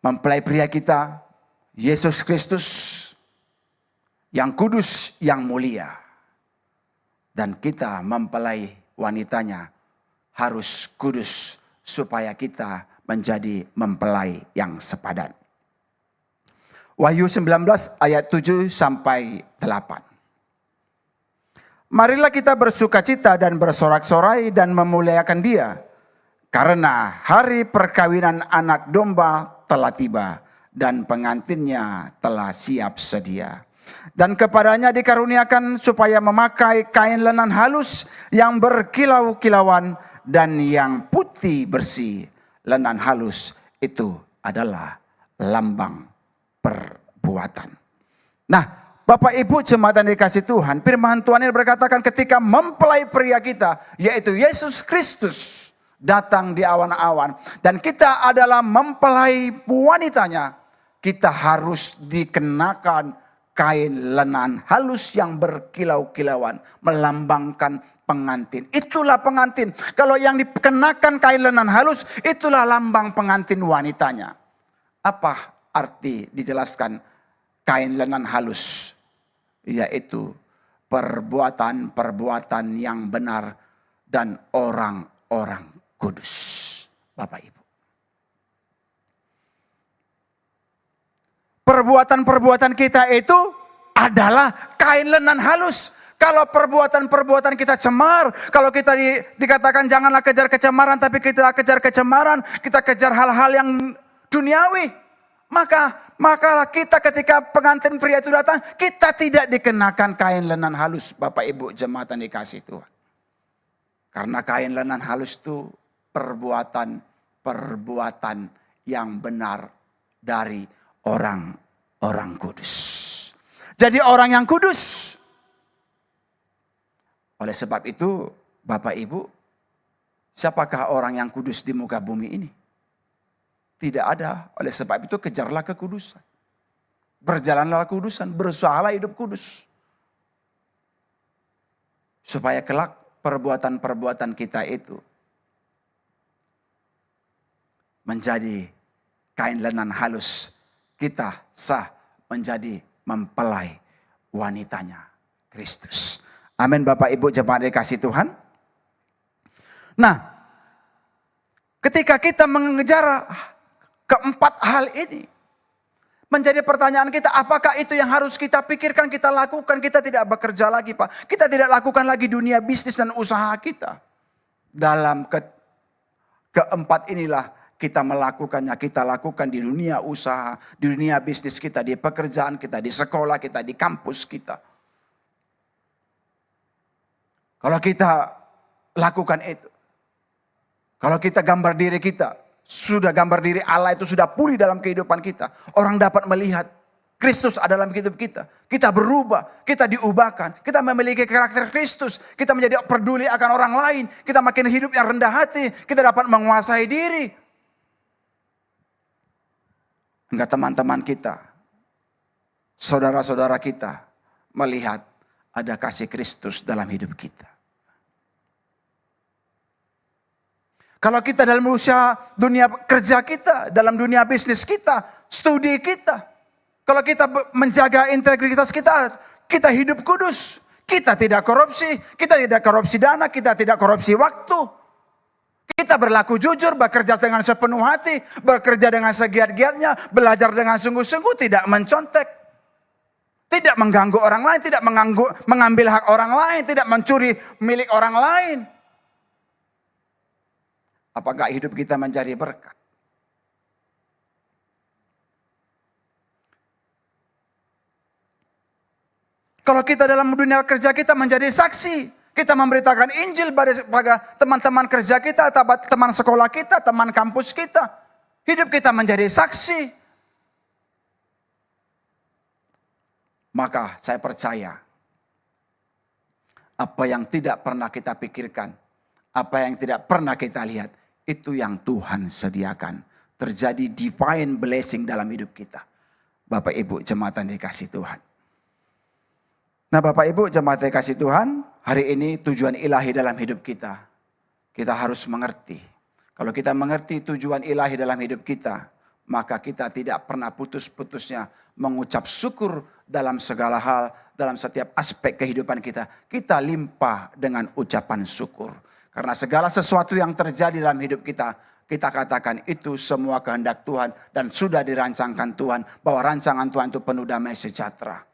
Mempelai pria kita, Yesus Kristus, yang kudus, yang mulia. Dan kita mempelai wanitanya harus kudus supaya kita menjadi mempelai yang sepadan. Wahyu 19 ayat 7 sampai 8. Marilah kita bersukacita dan bersorak-sorai dan memuliakan Dia, karena hari perkawinan anak domba telah tiba dan pengantinnya telah siap sedia. Dan kepadanya dikaruniakan supaya memakai kain lenan halus yang berkilau-kilauan dan yang putih bersih. Lenan halus itu adalah lambang perbuatan. Nah, Bapak Ibu jemaat yang dikasih Tuhan, firman Tuhan ini berkatakan ketika mempelai pria kita, yaitu Yesus Kristus, datang di awan-awan. Dan kita adalah mempelai wanitanya, kita harus dikenakan kain lenan halus yang berkilau-kilauan, melambangkan pengantin. Itulah pengantin. Kalau yang dikenakan kain lenan halus, itulah lambang pengantin wanitanya. Apa arti dijelaskan kain lenan halus? Yaitu perbuatan-perbuatan yang benar dan orang-orang kudus. Bapak Ibu. Perbuatan-perbuatan kita itu adalah kain lenan halus. Kalau perbuatan-perbuatan kita cemar, kalau kita dikatakan janganlah kejar kecemaran, tapi kita kejar kecemaran, kita kejar hal-hal yang duniawi, maka kita ketika pengantin pria itu datang, kita tidak dikenakan kain lenan halus, Bapak Ibu jemaat yang dikasih Tuhan. Karena kain lenan halus itu perbuatan yang benar dari orang kudus. Jadi orang yang kudus. Oleh sebab itu, Bapak Ibu, siapakah orang yang kudus di muka bumi ini? Tidak ada. Oleh sebab itu kejarlah kekudusan. Berjalanlah kekudusan, berusahalah hidup kudus. Supaya kelak perbuatan-perbuatan kita itu menjadi kain lenan halus. Kita sah menjadi mempelai wanitanya Kristus. Amin Bapak Ibu jemaat dikasih Tuhan. Nah, ketika kita mengejar keempat hal ini, menjadi pertanyaan kita, apakah itu yang harus kita pikirkan, kita lakukan? Kita tidak bekerja lagi Pak. Kita tidak lakukan lagi dunia bisnis dan usaha kita. Dalam keempat inilah kita melakukannya, kita lakukan di dunia usaha, di dunia bisnis kita, di pekerjaan kita, di sekolah kita, di kampus kita. Kalau kita lakukan itu, kalau kita gambar diri kita, sudah gambar diri Allah itu sudah pulih dalam kehidupan kita. Orang dapat melihat Kristus ada dalam hidup kita. Kita berubah, kita diubahkan, kita memiliki karakter Kristus. Kita menjadi peduli akan orang lain, kita makin hidup yang rendah hati, kita dapat menguasai diri. Enggak teman-teman kita, saudara-saudara kita melihat ada kasih Kristus dalam hidup kita. Kalau kita dalam usaha dunia kerja kita, dalam dunia bisnis kita, studi kita. Kalau kita menjaga integritas kita, kita hidup kudus. Kita tidak korupsi, kita tidak korupsi dana, kita tidak korupsi waktu. Kita berlaku jujur, bekerja dengan sepenuh hati, bekerja dengan segiat-giatnya, belajar dengan sungguh-sungguh, tidak mencontek. Tidak mengganggu orang lain, tidak mengambil hak orang lain, tidak mencuri milik orang lain. Apakah hidup kita menjadi berkat? Kalau kita dalam dunia kerja kita menjadi saksi. Kita memberitakan Injil pada teman-teman kerja kita, teman sekolah kita, teman kampus kita. Hidup kita menjadi saksi. Maka saya percaya apa yang tidak pernah kita pikirkan, apa yang tidak pernah kita lihat, itu yang Tuhan sediakan. Terjadi divine blessing dalam hidup kita. Bapak Ibu jemaat yang dikasih Tuhan. Nah Bapak Ibu jemaat yang dikasih Tuhan, hari ini tujuan ilahi dalam hidup kita. Kita harus mengerti. Kalau kita mengerti tujuan ilahi dalam hidup kita, maka kita tidak pernah putus-putusnya mengucap syukur dalam segala hal, dalam setiap aspek kehidupan kita. Kita limpah dengan ucapan syukur. Karena segala sesuatu yang terjadi dalam hidup kita, kita katakan itu semua kehendak Tuhan dan sudah dirancangkan Tuhan, bahwa rancangan Tuhan itu penuh damai sejahtera.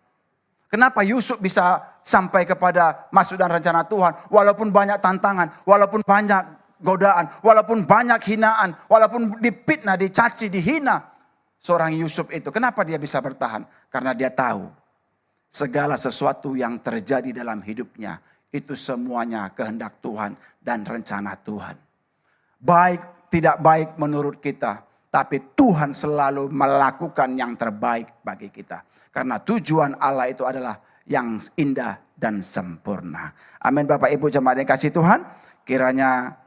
Kenapa Yusuf bisa sampai kepada maksud dan rencana Tuhan, walaupun banyak tantangan, walaupun banyak godaan, walaupun banyak hinaan, walaupun dipitnah, dicaci, dihina. Seorang Yusuf itu, kenapa dia bisa bertahan? Karena dia tahu segala sesuatu yang terjadi dalam hidupnya, itu semuanya kehendak Tuhan dan rencana Tuhan. Baik, tidak baik menurut kita, tapi Tuhan selalu melakukan yang terbaik bagi kita. Karena tujuan Allah itu adalah yang indah dan sempurna. Amin Bapak Ibu jemaat yang kasih Tuhan. Kiranya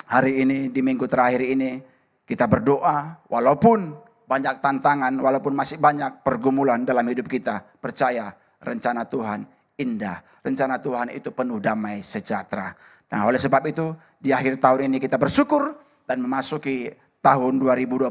hari ini, di minggu terakhir ini, kita berdoa walaupun banyak tantangan, walaupun masih banyak pergumulan dalam hidup kita. Percaya rencana Tuhan indah. Rencana Tuhan itu penuh damai sejahtera. Nah oleh sebab itu di akhir tahun ini kita bersyukur dan memasuki tahun 2026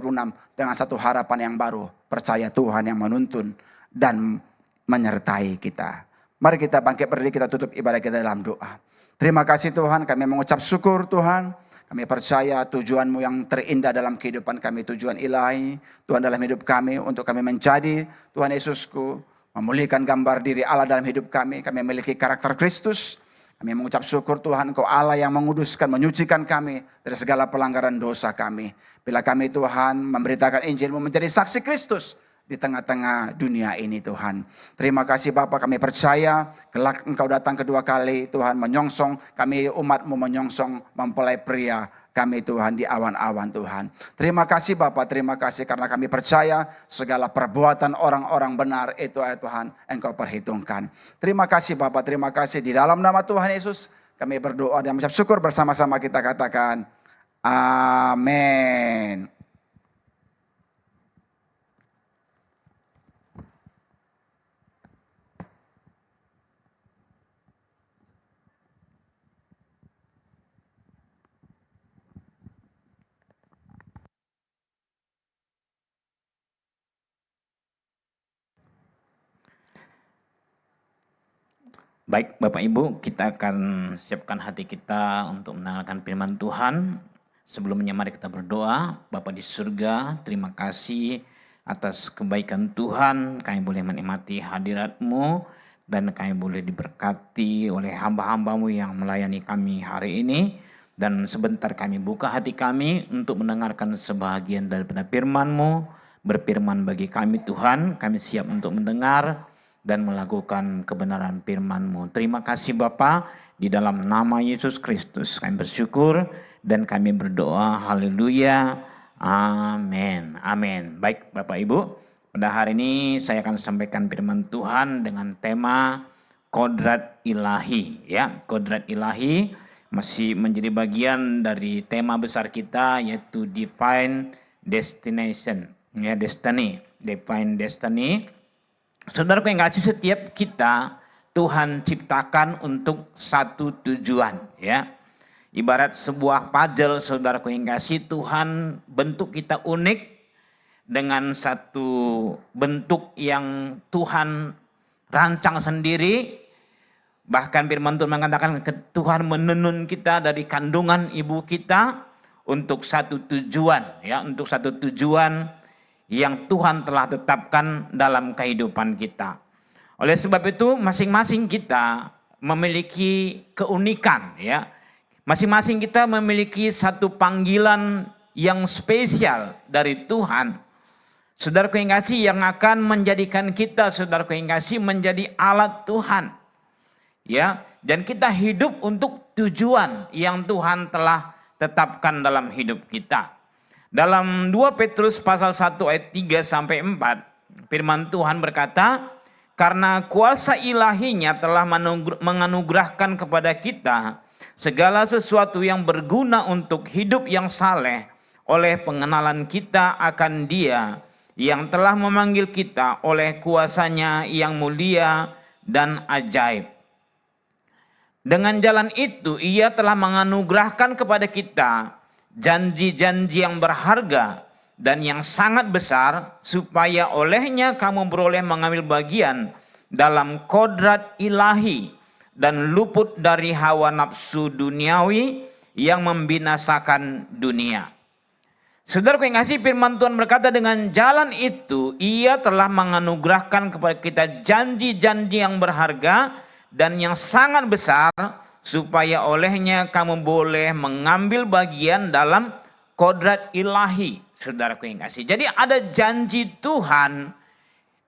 dengan satu harapan yang baru. Percaya Tuhan yang menuntun dan menyertai kita. Mari kita bangkit berdiri, kita tutup ibadah kita dalam doa. Terima kasih Tuhan, kami mengucap syukur Tuhan. Kami percaya tujuan-Mu yang terindah dalam kehidupan kami, tujuan ilahi Tuhan dalam hidup kami, untuk kami menjadi Tuhan Yesusku, memulihkan gambar diri Allah dalam hidup kami. Kami memiliki karakter Kristus. Kami mengucap syukur Tuhan, Engkau Allah yang menguduskan, menyucikan kami dari segala pelanggaran dosa kami. Bila kami Tuhan memberitakan Injil-Mu, menjadi saksi Kristus di tengah-tengah dunia ini Tuhan. Terima kasih Bapa, kami percaya kelak Engkau datang kedua kali Tuhan, menyongsong kami umat-Mu, menyongsong mempelai pria kami Tuhan di awan-awan Tuhan. Terima kasih Bapa, terima kasih karena kami percaya segala perbuatan orang-orang benar itu ya Tuhan Engkau perhitungkan. Terima kasih Bapa, terima kasih di dalam nama Tuhan Yesus kami berdoa dan mengucap syukur, bersama-sama kita katakan amin. Baik Bapak Ibu, kita akan siapkan hati kita untuk mendengarkan firman Tuhan. Sebelumnya mari kita berdoa. Bapa di surga, terima kasih atas kebaikan Tuhan. Kami boleh menikmati hadirat-Mu dan kami boleh diberkati oleh hamba-hamba-Mu yang melayani kami hari ini. Dan sebentar kami buka hati kami untuk mendengarkan sebahagian daripada firman-Mu. Berfirman bagi kami Tuhan, kami siap untuk mendengar dan melakukan kebenaran firman-Mu. Terima kasih Bapa, di dalam nama Yesus Kristus kami bersyukur dan kami berdoa. Haleluya. Amin. Amin. Baik Bapak Ibu, pada hari ini saya akan sampaikan firman Tuhan dengan tema kodrat ilahi. Ya, kodrat ilahi masih menjadi bagian dari tema besar kita, yaitu divine destination. Ya, destiny, divine destiny. Saudaraku yang kasih, setiap kita Tuhan ciptakan untuk satu tujuan, ya. Ibarat sebuah puzzle, saudaraku yang kasih, Tuhan bentuk kita unik dengan satu bentuk yang Tuhan rancang sendiri. Bahkan firman Tuhan mengatakan Tuhan menenun kita dari kandungan ibu kita untuk satu tujuan, ya, untuk satu tujuan yang Tuhan telah tetapkan dalam kehidupan kita. Oleh sebab itu masing-masing kita memiliki keunikan, ya. Masing-masing kita memiliki satu panggilan yang spesial dari Tuhan. Saudaraku yang kasih, yang akan menjadikan kita, saudaraku yang kasih, menjadi alat Tuhan. Ya, dan kita hidup untuk tujuan yang Tuhan telah tetapkan dalam hidup kita. Dalam 2 Petrus pasal 1 ayat 3 sampai 4, firman Tuhan berkata, karena kuasa ilahinya telah menganugerahkan kepada kita segala sesuatu yang berguna untuk hidup yang saleh oleh pengenalan kita akan Dia yang telah memanggil kita oleh kuasanya yang mulia dan ajaib. Dengan jalan itu Ia telah menganugerahkan kepada kita janji-janji yang berharga dan yang sangat besar, supaya olehnya kamu beroleh mengambil bagian dalam kodrat ilahi dan luput dari hawa nafsu duniawi yang membinasakan dunia. Saudara yang kasih, firman Tuhan berkata, dengan jalan itu Ia telah menganugerahkan kepada kita janji-janji yang berharga dan yang sangat besar, supaya olehnya kamu boleh mengambil bagian dalam kodrat ilahi. Saudaraku yang kasih, jadi ada janji Tuhan,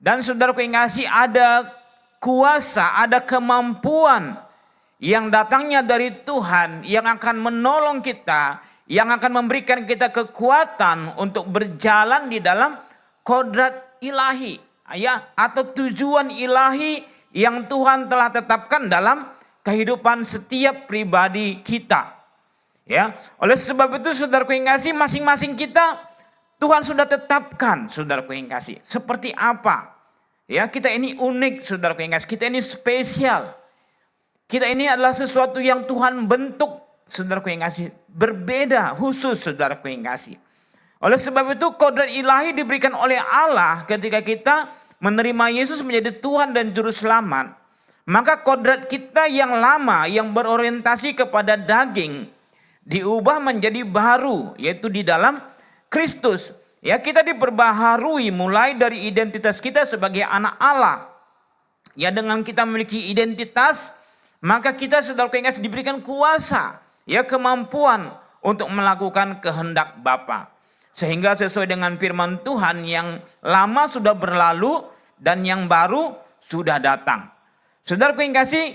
dan saudaraku yang kasih, ada kuasa, ada kemampuan yang datangnya dari Tuhan yang akan menolong kita, yang akan memberikan kita kekuatan untuk berjalan di dalam kodrat ilahi, ya, atau tujuan ilahi yang Tuhan telah tetapkan dalam kehidupan setiap pribadi kita. Ya, oleh sebab itu saudaraku yang kasih, masing-masing kita Tuhan sudah tetapkan, saudaraku yang kasih, seperti apa. Ya, kita ini unik, saudaraku yang kasih, kita ini spesial. Kita ini adalah sesuatu yang Tuhan bentuk, saudaraku yang kasih, berbeda, khusus, saudaraku yang kasih. Oleh sebab itu kodrat ilahi diberikan oleh Allah ketika kita menerima Yesus menjadi Tuhan dan Juru Selamat. Maka kodrat kita yang lama yang berorientasi kepada daging diubah menjadi baru, yaitu di dalam Kristus. Ya, kita diperbaharui mulai dari identitas kita sebagai anak Allah. Ya, dengan kita memiliki identitas, maka kita saudaraku yang kasih diberikan kuasa, ya, kemampuan untuk melakukan kehendak Bapa. Sehingga sesuai dengan firman Tuhan, yang lama sudah berlalu dan yang baru sudah datang. Saudaraku yang kasih,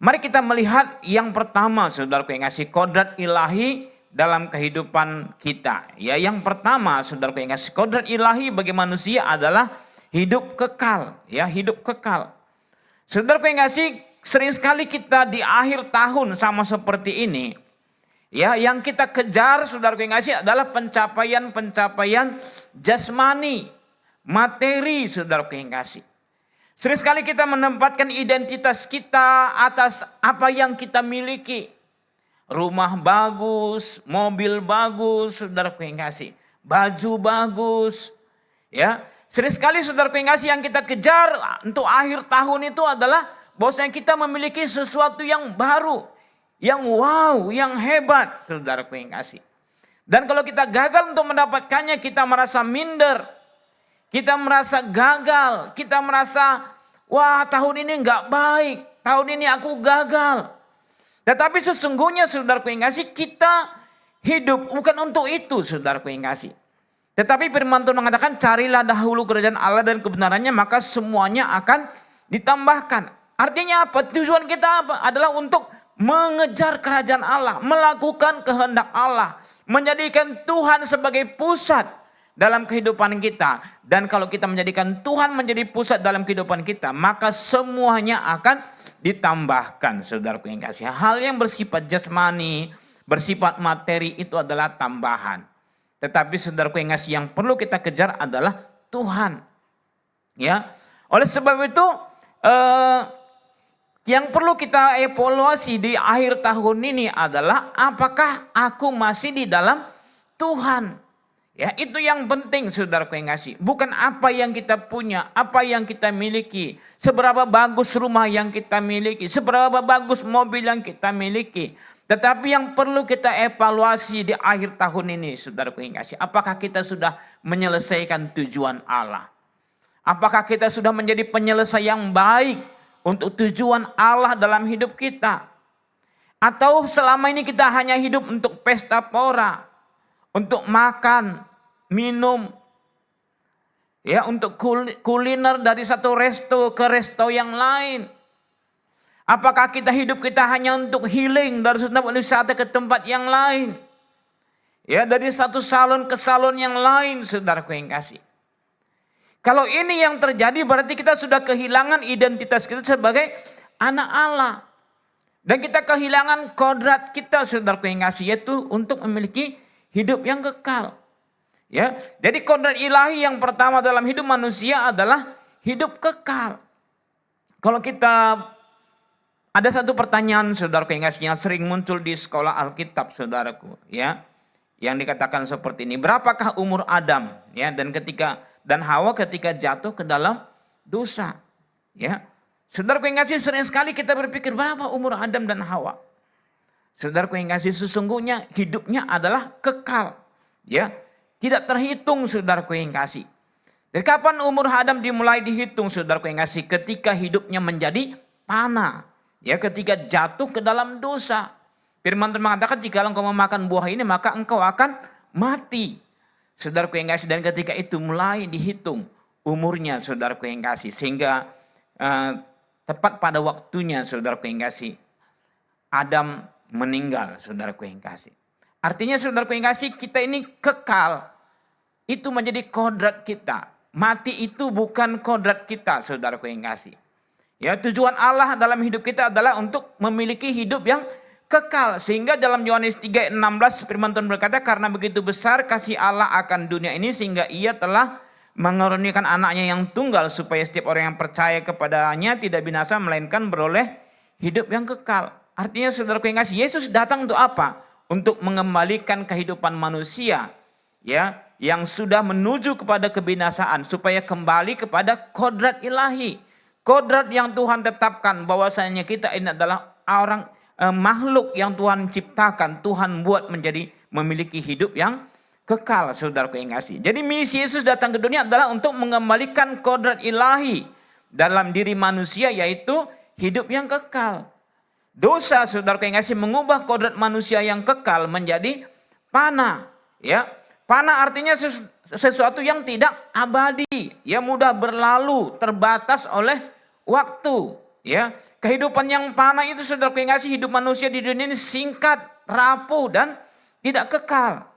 mari kita melihat yang pertama, saudaraku yang kasih, kodrat ilahi dalam kehidupan kita. Ya, yang pertama, saudaraku yang kasih, kodrat ilahi bagi manusia adalah hidup kekal. Ya, hidup kekal. Saudaraku yang kasih, sering sekali kita di akhir tahun sama seperti ini. Ya, yang kita kejar, saudaraku yang kasih, adalah pencapaian jasmani, materi, saudaraku yang kasih. Sering sekali kita menempatkan identitas kita atas apa yang kita miliki. Rumah bagus, mobil bagus, saudaraku yang kasih, baju bagus. Ya, sering sekali saudaraku yang kasih, yang kita kejar untuk akhir tahun itu adalah bahwasanya kita memiliki sesuatu yang baru, yang wow, yang hebat, saudaraku yang kasih. Dan kalau kita gagal untuk mendapatkannya, kita merasa minder, kita merasa gagal, kita merasa wah, tahun ini enggak baik, tahun ini aku gagal. Tetapi sesungguhnya saudaraku yang kasih, kita hidup bukan untuk itu, saudaraku yang kasih. Tetapi firman Tuhan mengatakan, carilah dahulu kerajaan Allah dan kebenarannya, maka semuanya akan ditambahkan. Artinya apa? Tujuan kita apa? Adalah untuk mengejar kerajaan Allah, melakukan kehendak Allah, menjadikan Tuhan sebagai pusat dalam kehidupan kita. Dan kalau kita menjadikan Tuhan menjadi pusat dalam kehidupan kita, maka semuanya akan ditambahkan, saudaraku yang kasih. Hal yang bersifat jasmani, bersifat materi itu adalah tambahan. Tetapi saudaraku yang kasih, yang perlu kita kejar adalah Tuhan. Ya, oleh sebab itu yang perlu kita evaluasi di akhir tahun ini adalah apakah aku masih di dalam Tuhan. Ya, itu yang penting, saudaraku yang kasih. Bukan apa yang kita punya, apa yang kita miliki, seberapa bagus rumah yang kita miliki, seberapa bagus mobil yang kita miliki. Tetapi yang perlu kita evaluasi di akhir tahun ini, saudaraku yang kasih, apakah kita sudah menyelesaikan tujuan Allah? Apakah kita sudah menjadi penyelesai yang baik untuk tujuan Allah dalam hidup kita? Atau selama ini kita hanya hidup untuk pesta pora, untuk makan, minum, ya, untuk kuliner dari satu resto ke resto yang lain. Apakah hidup kita hanya untuk healing dari satu tempat wisata ke tempat yang lain? Ya, dari satu salon ke salon yang lain, saudaraku yang kasih. Kalau ini yang terjadi berarti kita sudah kehilangan identitas kita sebagai anak Allah. Dan kita kehilangan kodrat kita, saudaraku yang kasih, yaitu untuk memiliki hidup yang kekal. Ya, jadi kodrat ilahi yang pertama dalam hidup manusia adalah hidup kekal. Kalau kita ada satu pertanyaan, saudaraku yang kasih, yang sering muncul di sekolah Alkitab, saudaraku, ya, yang dikatakan seperti ini: berapakah umur Adam, ya, dan Hawa ketika jatuh ke dalam dosa, ya? Saudaraku yang kasih, sering sekali kita berpikir berapa umur Adam dan Hawa. Saudaraku yang kasih, sesungguhnya hidupnya adalah kekal, ya, tidak terhitung, saudaraku yang kasih. Dari kapan umur Adam dimulai dihitung, saudaraku yang kasih? Ketika hidupnya menjadi panah, ya, ketika jatuh ke dalam dosa. Firman Tuhan mengatakan, jika engkau memakan buah ini maka engkau akan mati. Saudaraku yang kasih, dan ketika itu mulai dihitung umurnya, saudaraku yang kasih, sehingga tepat pada waktunya, saudaraku yang kasih, Adam meninggal, saudaraku yang kasih. Artinya, saudaraku yang kasih, kita ini kekal, itu menjadi kodrat kita. Mati itu bukan kodrat kita, saudaraku yang kasih. Ya, tujuan Allah dalam hidup kita adalah untuk memiliki hidup yang kekal. Sehingga dalam Yohanes 3:16 firman Tuhan berkata, karena begitu besar kasih Allah akan dunia ini sehingga ia telah mengaruniakan anaknya yang tunggal supaya setiap orang yang percaya kepadanya tidak binasa melainkan beroleh hidup yang kekal. Artinya, saudaraku yang kasih, Yesus datang untuk apa? Untuk mengembalikan kehidupan manusia, ya, yang sudah menuju kepada kebinasaan, supaya kembali kepada kodrat ilahi. Kodrat yang Tuhan tetapkan bahwasanya kita ini adalah makhluk yang Tuhan ciptakan, Tuhan buat menjadi memiliki hidup yang kekal, saudaraku yang kasih. Jadi misi Yesus datang ke dunia adalah untuk mengembalikan kodrat ilahi dalam diri manusia, yaitu hidup yang kekal. Dosa, saudaraku yang kasih, mengubah kodrat manusia yang kekal menjadi panah, ya. Panah artinya sesuatu yang tidak abadi, ya, mudah berlalu, terbatas oleh waktu, ya. Kehidupan yang panah itu, saudaraku yang kasih, hidup manusia di dunia ini singkat, rapuh, dan tidak kekal.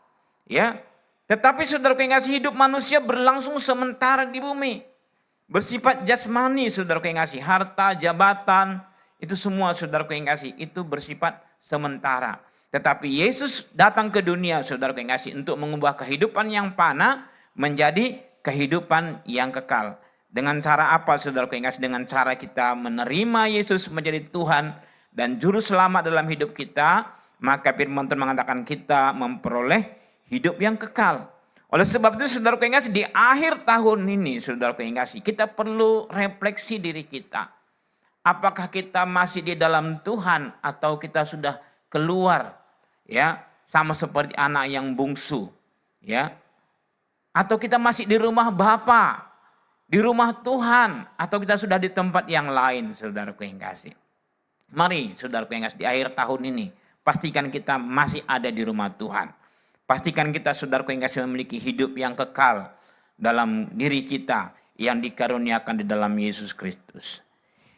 Ya, tetapi saudaraku yang kasih, hidup manusia berlangsung sementara di bumi. Bersifat jasmani, saudaraku yang kasih, harta, jabatan, itu semua, saudaraku yang kasih, itu bersifat sementara. Tetapi Yesus datang ke dunia, saudaraku yang kasih, untuk mengubah kehidupan yang panah menjadi kehidupan yang kekal. Dengan cara apa, saudaraku yang kasih? Dengan cara kita menerima Yesus menjadi Tuhan dan Juru Selamat dalam hidup kita, maka firman Tuhan mengatakan kita memperoleh hidup yang kekal. Oleh sebab itu, saudaraku yang kasih, di akhir tahun ini, saudaraku yang kasih, kita perlu refleksi diri kita. Apakah kita masih di dalam Tuhan atau kita sudah keluar, ya, sama seperti anak yang bungsu, ya? Atau kita masih di rumah Bapa, di rumah Tuhan, atau kita sudah di tempat yang lain, saudaraku yang kasih. Mari, saudaraku yang kasih, di akhir tahun ini pastikan kita masih ada di rumah Tuhan. Pastikan kita, saudaraku yang kasih, memiliki hidup yang kekal dalam diri kita yang dikaruniakan di dalam Yesus Kristus.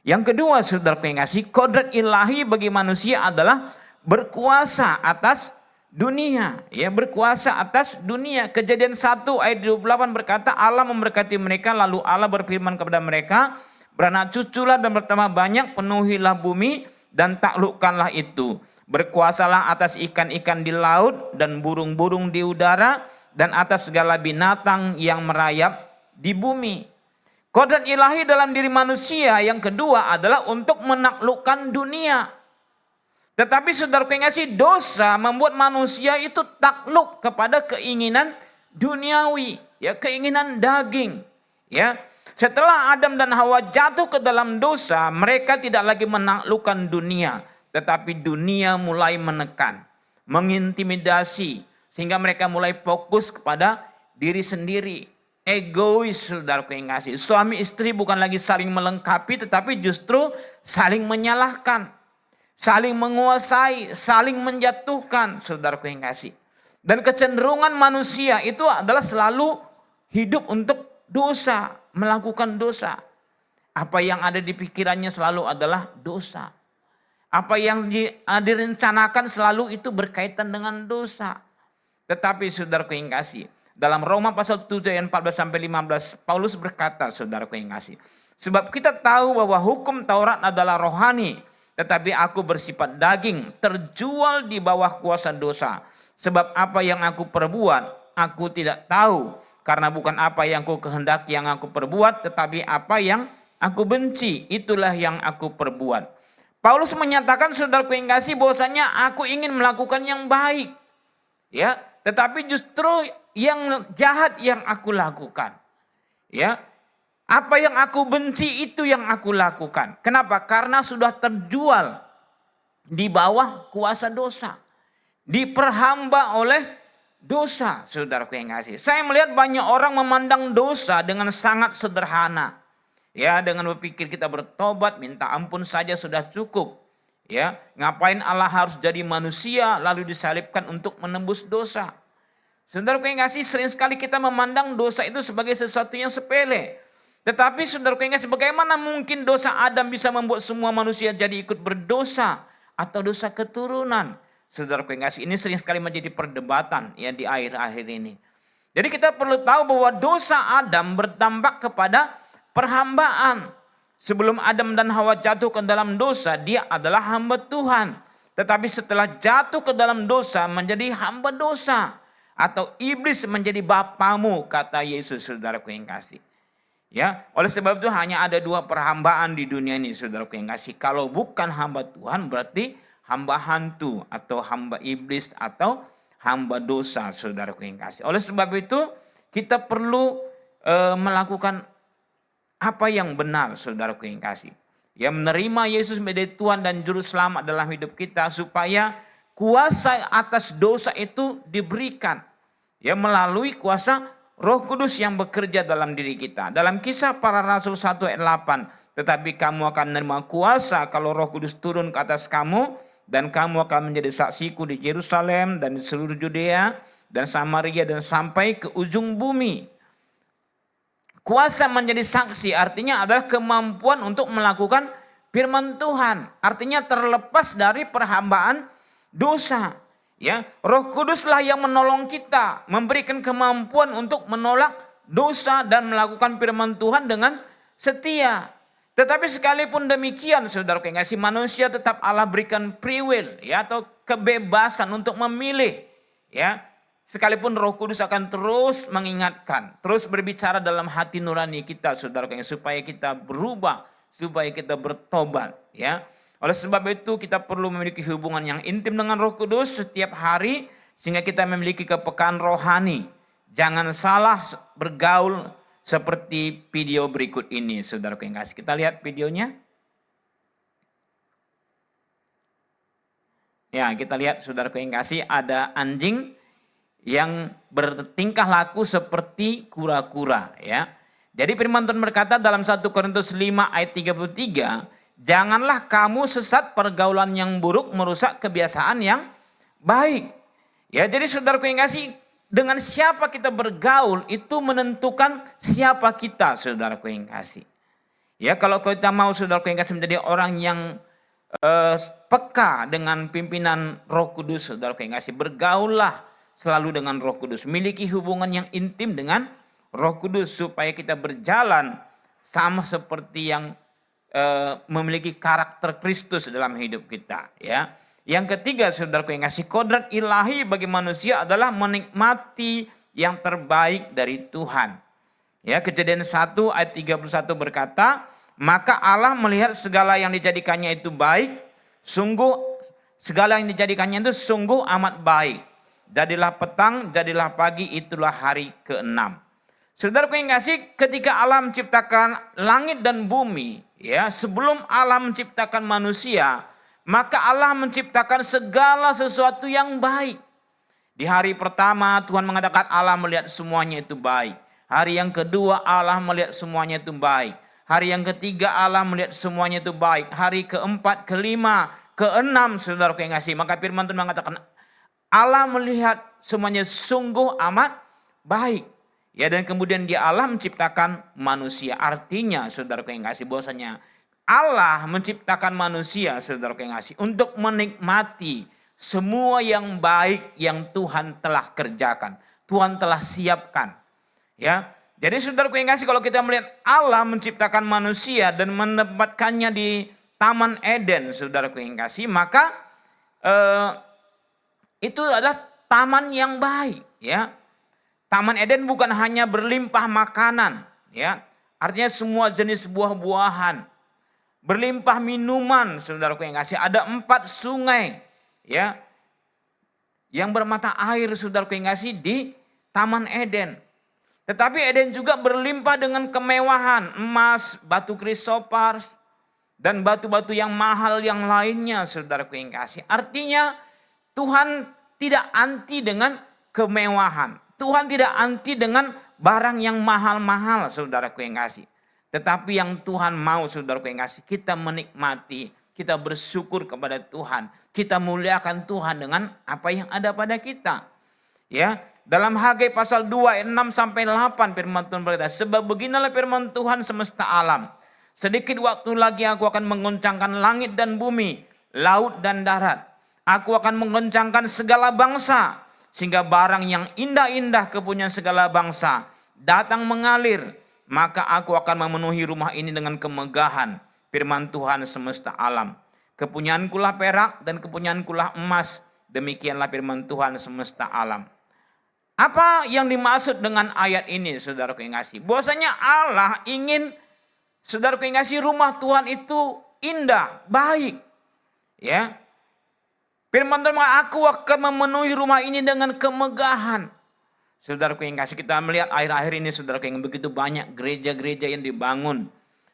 Yang kedua, saudaraku yang kasih, kodrat ilahi bagi manusia adalah berkuasa atas dunia. Ya, berkuasa atas dunia. Kejadian 1 ayat 28 berkata, Allah memberkati mereka, lalu Allah berfirman kepada mereka, beranak cuculah dan bertambah banyak, penuhilah bumi dan taklukkanlah itu. Berkuasalah atas ikan-ikan di laut dan burung-burung di udara dan atas segala binatang yang merayap di bumi. Kodrat ilahi dalam diri manusia yang kedua adalah untuk menaklukkan dunia. Tetapi saudaraku yang kasih, dosa membuat manusia itu takluk kepada keinginan duniawi, ya, keinginan daging, ya. Setelah Adam dan Hawa jatuh ke dalam dosa, mereka tidak lagi menaklukkan dunia, tetapi dunia mulai menekan, mengintimidasi, sehingga mereka mulai fokus kepada diri sendiri. Egois, saudaraku yang kasih. Suami istri bukan lagi saling melengkapi, tetapi justru saling menyalahkan, saling menguasai, saling menjatuhkan, saudaraku yang kasih. Dan kecenderungan manusia itu adalah selalu hidup untuk dosa, melakukan dosa. Apa yang ada di pikirannya selalu adalah dosa. Apa yang direncanakan selalu itu berkaitan dengan dosa. Tetapi saudaraku yang kasih, Dalam Roma pasal 7 ayat 14 sampai 15, Paulus berkata, saudaraku yang kasih, sebab kita tahu bahwa hukum Taurat adalah rohani, tetapi aku bersifat daging, terjual di bawah kuasa dosa. Sebab apa yang aku perbuat, aku tidak tahu. Karena bukan apa yang aku kehendaki yang aku perbuat, tetapi apa yang aku benci, itulah yang aku perbuat. Paulus menyatakan, saudaraku yang kasih, bahwasanya aku ingin melakukan yang baik. Ya, tetapi justru yang jahat yang aku lakukan. Ya, apa yang aku benci itu yang aku lakukan. Kenapa? Karena sudah terjual di bawah kuasa dosa. Diperhamba oleh dosa, saudaraku yang kasih. Saya melihat banyak orang memandang dosa dengan sangat sederhana. Ya, dengan berpikir kita bertobat, minta ampun saja sudah cukup. Ya, ngapain Allah harus jadi manusia lalu disalibkan untuk menembus dosa? Saudaraku yang kasih, sering sekali kita memandang dosa itu sebagai sesuatu yang sepele. Tetapi saudaraku yang kasih, bagaimana mungkin dosa Adam bisa membuat semua manusia jadi ikut berdosa atau dosa keturunan? Saudaraku yang kasih, ini sering sekali menjadi perdebatan ya di akhir-akhir ini. Jadi kita perlu tahu bahwa dosa Adam berdampak kepada perhambaan. Sebelum Adam dan Hawa jatuh ke dalam dosa, dia adalah hamba Tuhan. Tetapi setelah jatuh ke dalam dosa, menjadi hamba dosa. Atau iblis menjadi bapamu, kata Yesus, saudaraku yang kasih. Ya, oleh sebab itu hanya ada dua perhambaan di dunia ini, saudaraku yang kasih. Kalau bukan hamba Tuhan, berarti hamba hantu atau hamba iblis atau hamba dosa, saudaraku yang kasih. Oleh sebab itu kita perlu melakukan apa yang benar, saudaraku yang kasih. Ya, menerima Yesus menjadi Tuhan dan Juru Selamat dalam hidup kita supaya kuasa atas dosa itu diberikan. Ya, melalui kuasa Roh Kudus yang bekerja dalam diri kita. Dalam Kisah Para Rasul 1 ayat 8. Tetapi kamu akan menerima kuasa kalau Roh Kudus turun ke atas kamu. Dan kamu akan menjadi saksiku di Yerusalem dan di seluruh Judea dan Samaria dan sampai ke ujung bumi. Kuasa menjadi saksi artinya adalah kemampuan untuk melakukan firman Tuhan. Artinya terlepas dari perhambaan dosa. Ya, Roh Kuduslah yang menolong kita, memberikan kemampuan untuk menolak dosa dan melakukan firman Tuhan dengan setia. Tetapi sekalipun demikian, saudara yang kasih, manusia tetap Allah berikan free will, ya, atau kebebasan untuk memilih, ya. Sekalipun Roh Kudus akan terus mengingatkan, terus berbicara dalam hati nurani kita, saudara, supaya kita berubah, supaya kita bertobat, ya. Oleh sebab itu kita perlu memiliki hubungan yang intim dengan Roh Kudus setiap hari sehingga kita memiliki kepekaan rohani. Jangan salah bergaul seperti video berikut ini, saudara yang kasih. Kita lihat videonya. Ya, kita lihat, saudara yang kasih, ada anjing yang bertingkah laku seperti kura-kura, ya. Jadi firman Tuhan berkata dalam 1 Korintus 5 ayat 33, janganlah kamu sesat pergaulan yang buruk merusak kebiasaan yang baik. Ya, jadi saudaraku yang kasih, dengan siapa kita bergaul itu menentukan siapa kita, saudaraku yang kasih. Ya, kalau kita mau, saudaraku yang kasih, menjadi orang yang peka dengan pimpinan Roh Kudus, saudaraku yang kasih, bergaullah selalu dengan Roh Kudus. Miliki hubungan yang intim dengan Roh Kudus supaya kita berjalan sama seperti yang memiliki karakter Kristus dalam hidup kita, ya. Yang ketiga, saudaraku yang kasih, kodrat ilahi bagi manusia adalah menikmati yang terbaik dari Tuhan. Ya, Kejadian 1 ayat 31 berkata, maka Allah melihat segala yang dijadikannya itu baik, segala yang dijadikannya itu sungguh amat baik. Jadilah petang, jadilah pagi, itulah hari ke-6. Saudaraku yang kasih, ketika Allah menciptakan langit dan bumi, ya, sebelum Allah menciptakan manusia, maka Allah menciptakan segala sesuatu yang baik. Di hari pertama Tuhan mengatakan Allah melihat semuanya itu baik. Hari yang kedua Allah melihat semuanya itu baik. Hari yang ketiga Allah melihat semuanya itu baik. Hari keempat, kelima, keenam, saudaraku yang kasih, maka firman Tuhan mengatakan Allah melihat semuanya sungguh amat baik. Ya, dan kemudian dia Allah menciptakan manusia. Artinya, saudaraku yang kasih, bahwasanya Allah menciptakan manusia, saudaraku yang kasih, untuk menikmati semua yang baik yang Tuhan telah kerjakan. Tuhan telah siapkan. Ya, jadi saudaraku yang kasih, kalau kita melihat Allah menciptakan manusia dan menempatkannya di Taman Eden, saudaraku yang kasih, maka itu adalah taman yang baik. Ya, Taman Eden bukan hanya berlimpah makanan, ya, artinya semua jenis buah-buahan, berlimpah minuman, saudaraku yang kasih. Ada 4 sungai, ya, yang bermata air, saudaraku yang kasih, di Taman Eden. Tetapi Eden juga berlimpah dengan kemewahan, emas, batu krisopars, dan batu-batu yang mahal yang lainnya, saudaraku yang kasih. Artinya Tuhan tidak anti dengan kemewahan. Tuhan tidak anti dengan barang yang mahal-mahal, saudaraku yang kasih. Tetapi yang Tuhan mau, saudaraku yang kasih, kita menikmati, kita bersyukur kepada Tuhan, kita muliakan Tuhan dengan apa yang ada pada kita. Ya, dalam Hagai pasal 2 ayat 6 sampai 8 firman Tuhan berkata, sebab beginilah firman Tuhan semesta alam. Sedikit waktu lagi aku akan mengoncangkan langit dan bumi, laut dan darat. Aku akan mengoncangkan segala bangsa, sehingga barang yang indah-indah kepunyaan segala bangsa datang mengalir. Maka aku akan memenuhi rumah ini dengan kemegahan, firman Tuhan semesta alam. Kepunyaankulah perak dan kepunyaankulah emas. Demikianlah firman Tuhan semesta alam. Apa yang dimaksud dengan ayat ini, saudaraku yang kasih? Bahwasanya Allah ingin, saudaraku yang kasih, rumah Tuhan itu indah, baik. Ya, firman Tuhan, aku akan memenuhi rumah ini dengan kemegahan. Saudaraku yang kasih, kita melihat akhir-akhir ini, saudaraku yang begitu banyak gereja-gereja yang dibangun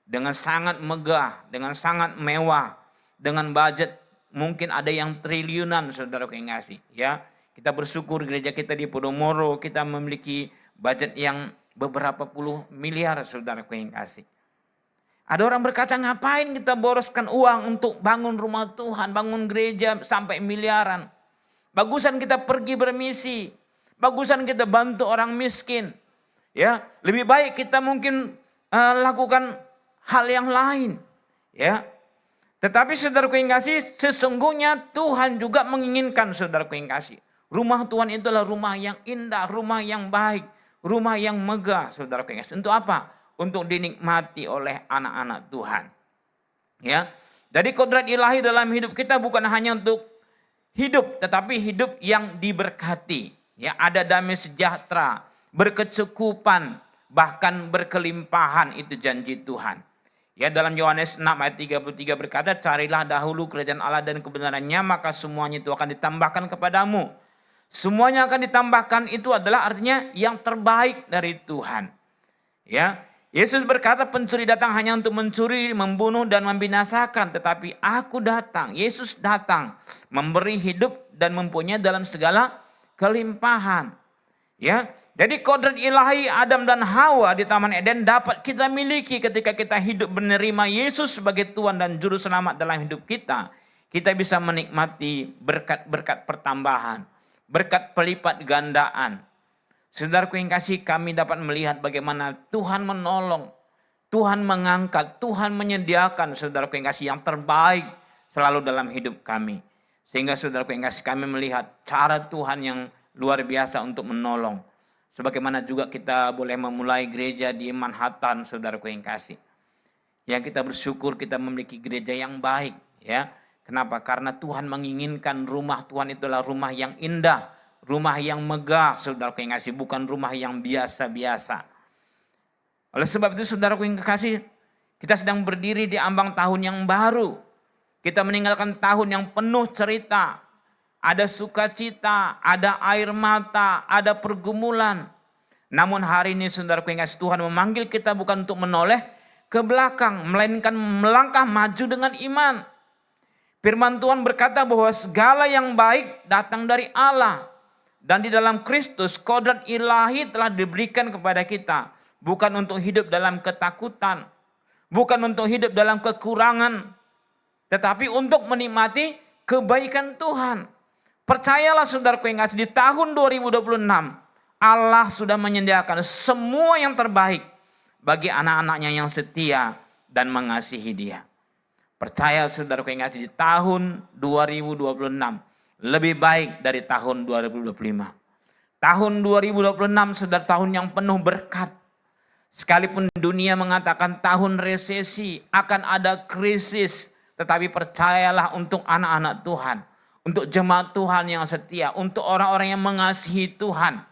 dengan sangat megah, dengan sangat mewah, dengan budget mungkin ada yang triliunan, saudaraku yang kasih. Ya, kita bersyukur gereja kita di Podomoro, kita memiliki budget yang beberapa puluh miliar, saudaraku yang kasih. Ada orang berkata, ngapain kita boroskan uang untuk bangun rumah Tuhan, bangun gereja sampai miliaran. Bagusan kita pergi bermisi, bagusan kita bantu orang miskin. Ya, lebih baik kita mungkin lakukan hal yang lain. Ya, tetapi saudaraku yang kasih, sesungguhnya Tuhan juga menginginkan, saudaraku yang kasih, rumah Tuhan itu adalah rumah yang indah, rumah yang baik, rumah yang megah, saudaraku yang kasih. Untuk apa? Untuk dinikmati oleh anak-anak Tuhan. Ya, jadi kodrat ilahi dalam hidup kita bukan hanya untuk hidup, tetapi hidup yang diberkati. Ya, ada damai sejahtera, berkecukupan, bahkan berkelimpahan, itu janji Tuhan. Ya, dalam Yohanes 6 ayat 33 berkata, carilah dahulu kerajaan Allah dan kebenarannya, maka semuanya itu akan ditambahkan kepadamu. Semuanya akan ditambahkan itu adalah artinya yang terbaik dari Tuhan. Ya, Yesus berkata, pencuri datang hanya untuk mencuri, membunuh dan membinasakan, tetapi aku datang, Yesus datang memberi hidup dan mempunyai dalam segala kelimpahan. Ya, jadi kodrat ilahi Adam dan Hawa di Taman Eden dapat kita miliki ketika kita hidup menerima Yesus sebagai Tuhan dan Juru Selamat dalam hidup kita. Kita bisa menikmati berkat-berkat pertambahan, berkat pelipat gandaan. Saudaraku yang kasih, kami dapat melihat bagaimana Tuhan menolong, Tuhan mengangkat, Tuhan menyediakan, saudaraku yang kasih, yang terbaik selalu dalam hidup kami. Sehingga saudaraku yang kasih, kami melihat cara Tuhan yang luar biasa untuk menolong. Sebagaimana juga kita boleh memulai gereja di Manhattan, saudaraku yang kasih. Yang kita bersyukur kita memiliki gereja yang baik. Ya, kenapa? Karena Tuhan menginginkan rumah Tuhan itulah rumah yang indah, rumah yang megah, saudaraku yang kasih, bukan rumah yang biasa-biasa. Oleh sebab itu, saudaraku yang kasih, kita sedang berdiri di ambang tahun yang baru. Kita meninggalkan tahun yang penuh cerita. Ada sukacita, ada air mata, ada pergumulan. Namun hari ini, saudaraku yang kasih, Tuhan memanggil kita bukan untuk menoleh ke belakang, melainkan melangkah maju dengan iman. Firman Tuhan berkata bahwa segala yang baik datang dari Allah. Dan di dalam Kristus, kodrat ilahi telah diberikan kepada kita. Bukan untuk hidup dalam ketakutan. Bukan untuk hidup dalam kekurangan. Tetapi untuk menikmati kebaikan Tuhan. Percayalah saudaraku yang kasih, di tahun 2026, Allah sudah menyediakan semua yang terbaik bagi anak-anaknya yang setia dan mengasihi Dia. Percaya saudaraku yang kasih, di tahun 2026, lebih baik dari tahun 2025. Tahun 2026 sudah tahun yang penuh berkat. Sekalipun dunia mengatakan tahun resesi, akan ada krisis. Tetapi percayalah untuk anak-anak Tuhan, untuk jemaat Tuhan yang setia, untuk orang-orang yang mengasihi Tuhan.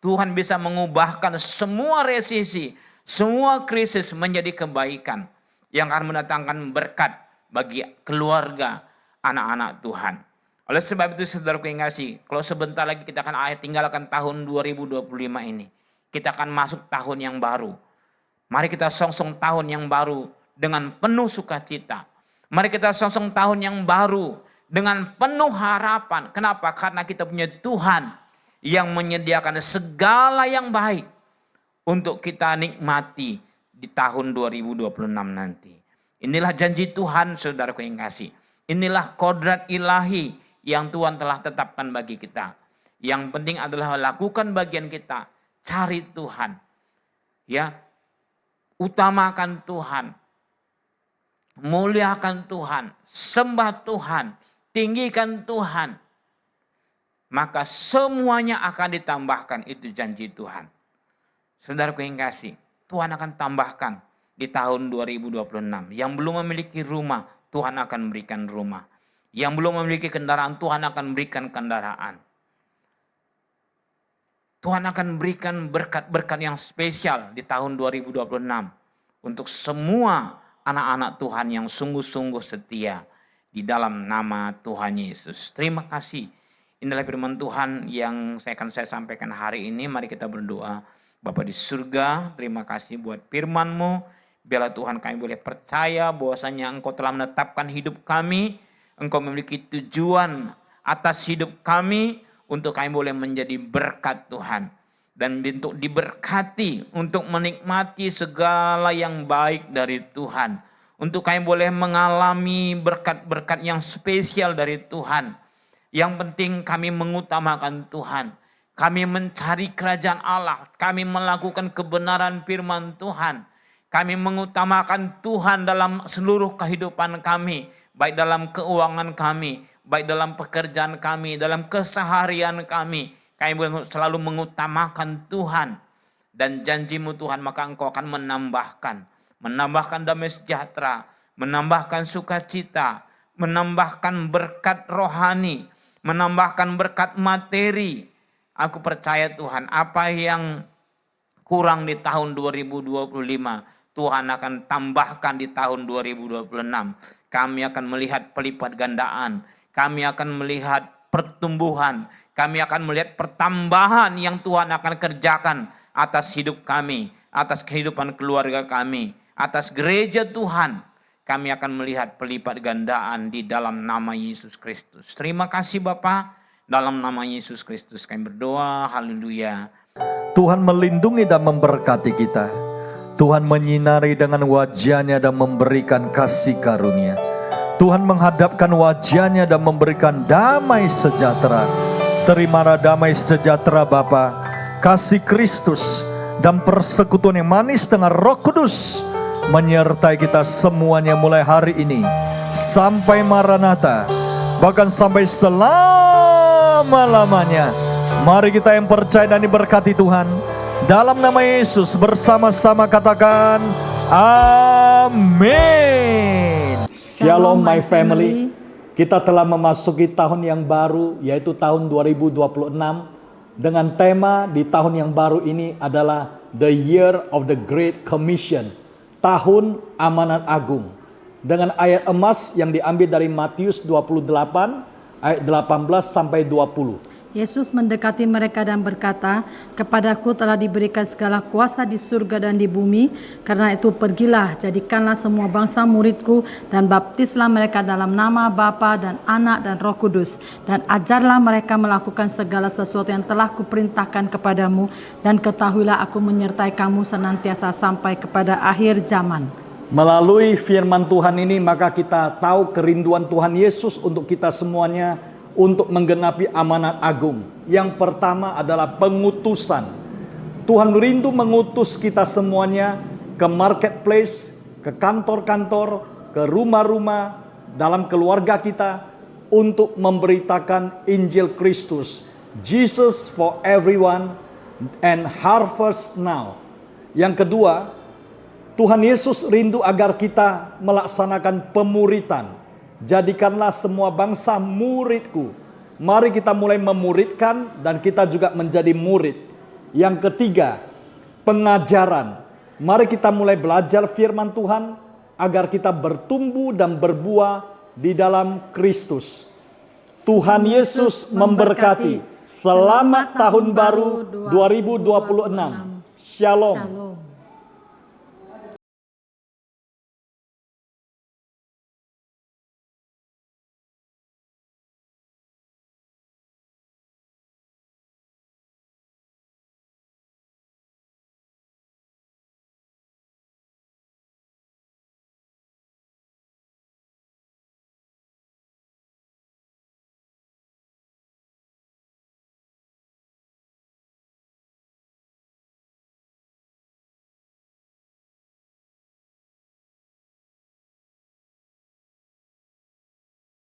Tuhan bisa mengubahkan semua resesi, semua krisis menjadi kebaikan yang akan mendatangkan berkat bagi keluarga anak-anak Tuhan. Oleh sebab itu saudaraku yang kasih, kalau sebentar lagi kita akan tinggalkan tahun 2025 ini. Kita akan masuk tahun yang baru. Mari kita songsong tahun yang baru dengan penuh sukacita. Mari kita songsong tahun yang baru dengan penuh harapan. Kenapa? Karena kita punya Tuhan yang menyediakan segala yang baik untuk kita nikmati di tahun 2026 nanti. Inilah janji Tuhan saudaraku yang kasih. Inilah kodrat ilahi yang Tuhan telah tetapkan bagi kita. Yang penting adalah lakukan bagian kita. Cari Tuhan. Ya, utamakan Tuhan. Muliakan Tuhan. Sembah Tuhan. Tinggikan Tuhan. Maka semuanya akan ditambahkan. Itu janji Tuhan. Saudaraku yang kasih. Tuhan akan tambahkan di tahun 2026. Yang belum memiliki rumah, Tuhan akan berikan rumah. Yang belum memiliki kendaraan, Tuhan akan berikan kendaraan. Tuhan akan berikan berkat-berkat yang spesial di tahun 2026. Untuk semua anak-anak Tuhan yang sungguh-sungguh setia di dalam nama Tuhan Yesus. Terima kasih. Inilah firman Tuhan yang akan saya sampaikan hari ini. Mari kita berdoa. Bapa di surga, terima kasih buat firman-Mu. Biarlah Tuhan kami boleh percaya bahwasanya Engkau telah menetapkan hidup kami. Engkau memiliki tujuan atas hidup kami untuk kami boleh menjadi berkat Tuhan. Dan untuk diberkati, untuk menikmati segala yang baik dari Tuhan. Untuk kami boleh mengalami berkat-berkat yang spesial dari Tuhan. Yang penting kami mengutamakan Tuhan. Kami mencari kerajaan Allah. Kami melakukan kebenaran firman Tuhan. Kami mengutamakan Tuhan dalam seluruh kehidupan kami. Baik dalam keuangan kami. Baik dalam pekerjaan kami. Dalam keseharian kami. Kami selalu mengutamakan Tuhan. Dan janji-Mu Tuhan, maka Engkau akan menambahkan. Menambahkan damai sejahtera. Menambahkan sukacita. Menambahkan berkat rohani. Menambahkan berkat materi. Aku percaya Tuhan, apa yang kurang di tahun 2025, Tuhan akan tambahkan di tahun 2026. Kami akan melihat pelipat gandaan. Kami akan melihat pertumbuhan. Kami akan melihat pertambahan yang Tuhan akan kerjakan atas hidup kami, atas kehidupan keluarga kami, atas gereja Tuhan. Kami akan melihat pelipat gandaan di dalam nama Yesus Kristus. Terima kasih Bapa. Dalam nama Yesus Kristus kami berdoa. Haleluya. Tuhan melindungi dan memberkati kita. Tuhan menyinari dengan wajah-Nya dan memberikan kasih karunia. Tuhan menghadapkan wajah-Nya dan memberikan damai sejahtera. Terimalah damai sejahtera Bapa, kasih Kristus, dan persekutuan yang manis dengan Roh Kudus menyertai kita semuanya mulai hari ini sampai Maranatha, bahkan sampai selama-lamanya. Mari kita yang percaya dan diberkati Tuhan, dalam nama Yesus bersama-sama katakan amin. Shalom my family. Kita telah memasuki tahun yang baru, yaitu tahun 2026. Dengan tema di tahun yang baru ini adalah The Year of the Great Commission, tahun amanat agung. Dengan ayat emas yang diambil dari Matius 28 ayat 18 sampai 20. Yesus mendekati mereka dan berkata, "Kepadaku telah diberikan segala kuasa di surga dan di bumi. Karena itu pergilah, jadikanlah semua bangsa muridku dan baptislah mereka dalam nama Bapa dan Anak dan Roh Kudus. Dan ajarlah mereka melakukan segala sesuatu yang telah kuperintahkan kepadamu. Dan ketahuilah aku menyertai kamu senantiasa sampai kepada akhir zaman." Melalui firman Tuhan ini maka kita tahu kerinduan Tuhan Yesus untuk kita semuanya untuk menggenapi amanat agung. Yang pertama adalah pengutusan. Tuhan rindu mengutus kita semuanya ke marketplace, ke kantor-kantor, ke rumah-rumah, dalam keluarga kita untuk memberitakan Injil Kristus. Jesus for everyone and harvest now. Yang kedua, Tuhan Yesus rindu agar kita melaksanakan pemuritan. Jadikanlah semua bangsa muridku. Mari kita mulai memuridkan dan kita juga menjadi murid. Yang ketiga, pengajaran. Mari kita mulai belajar firman Tuhan agar kita bertumbuh dan berbuah di dalam Kristus. Tuhan Yesus memberkati. Selamat Tahun Baru 2026. Shalom. Shalom.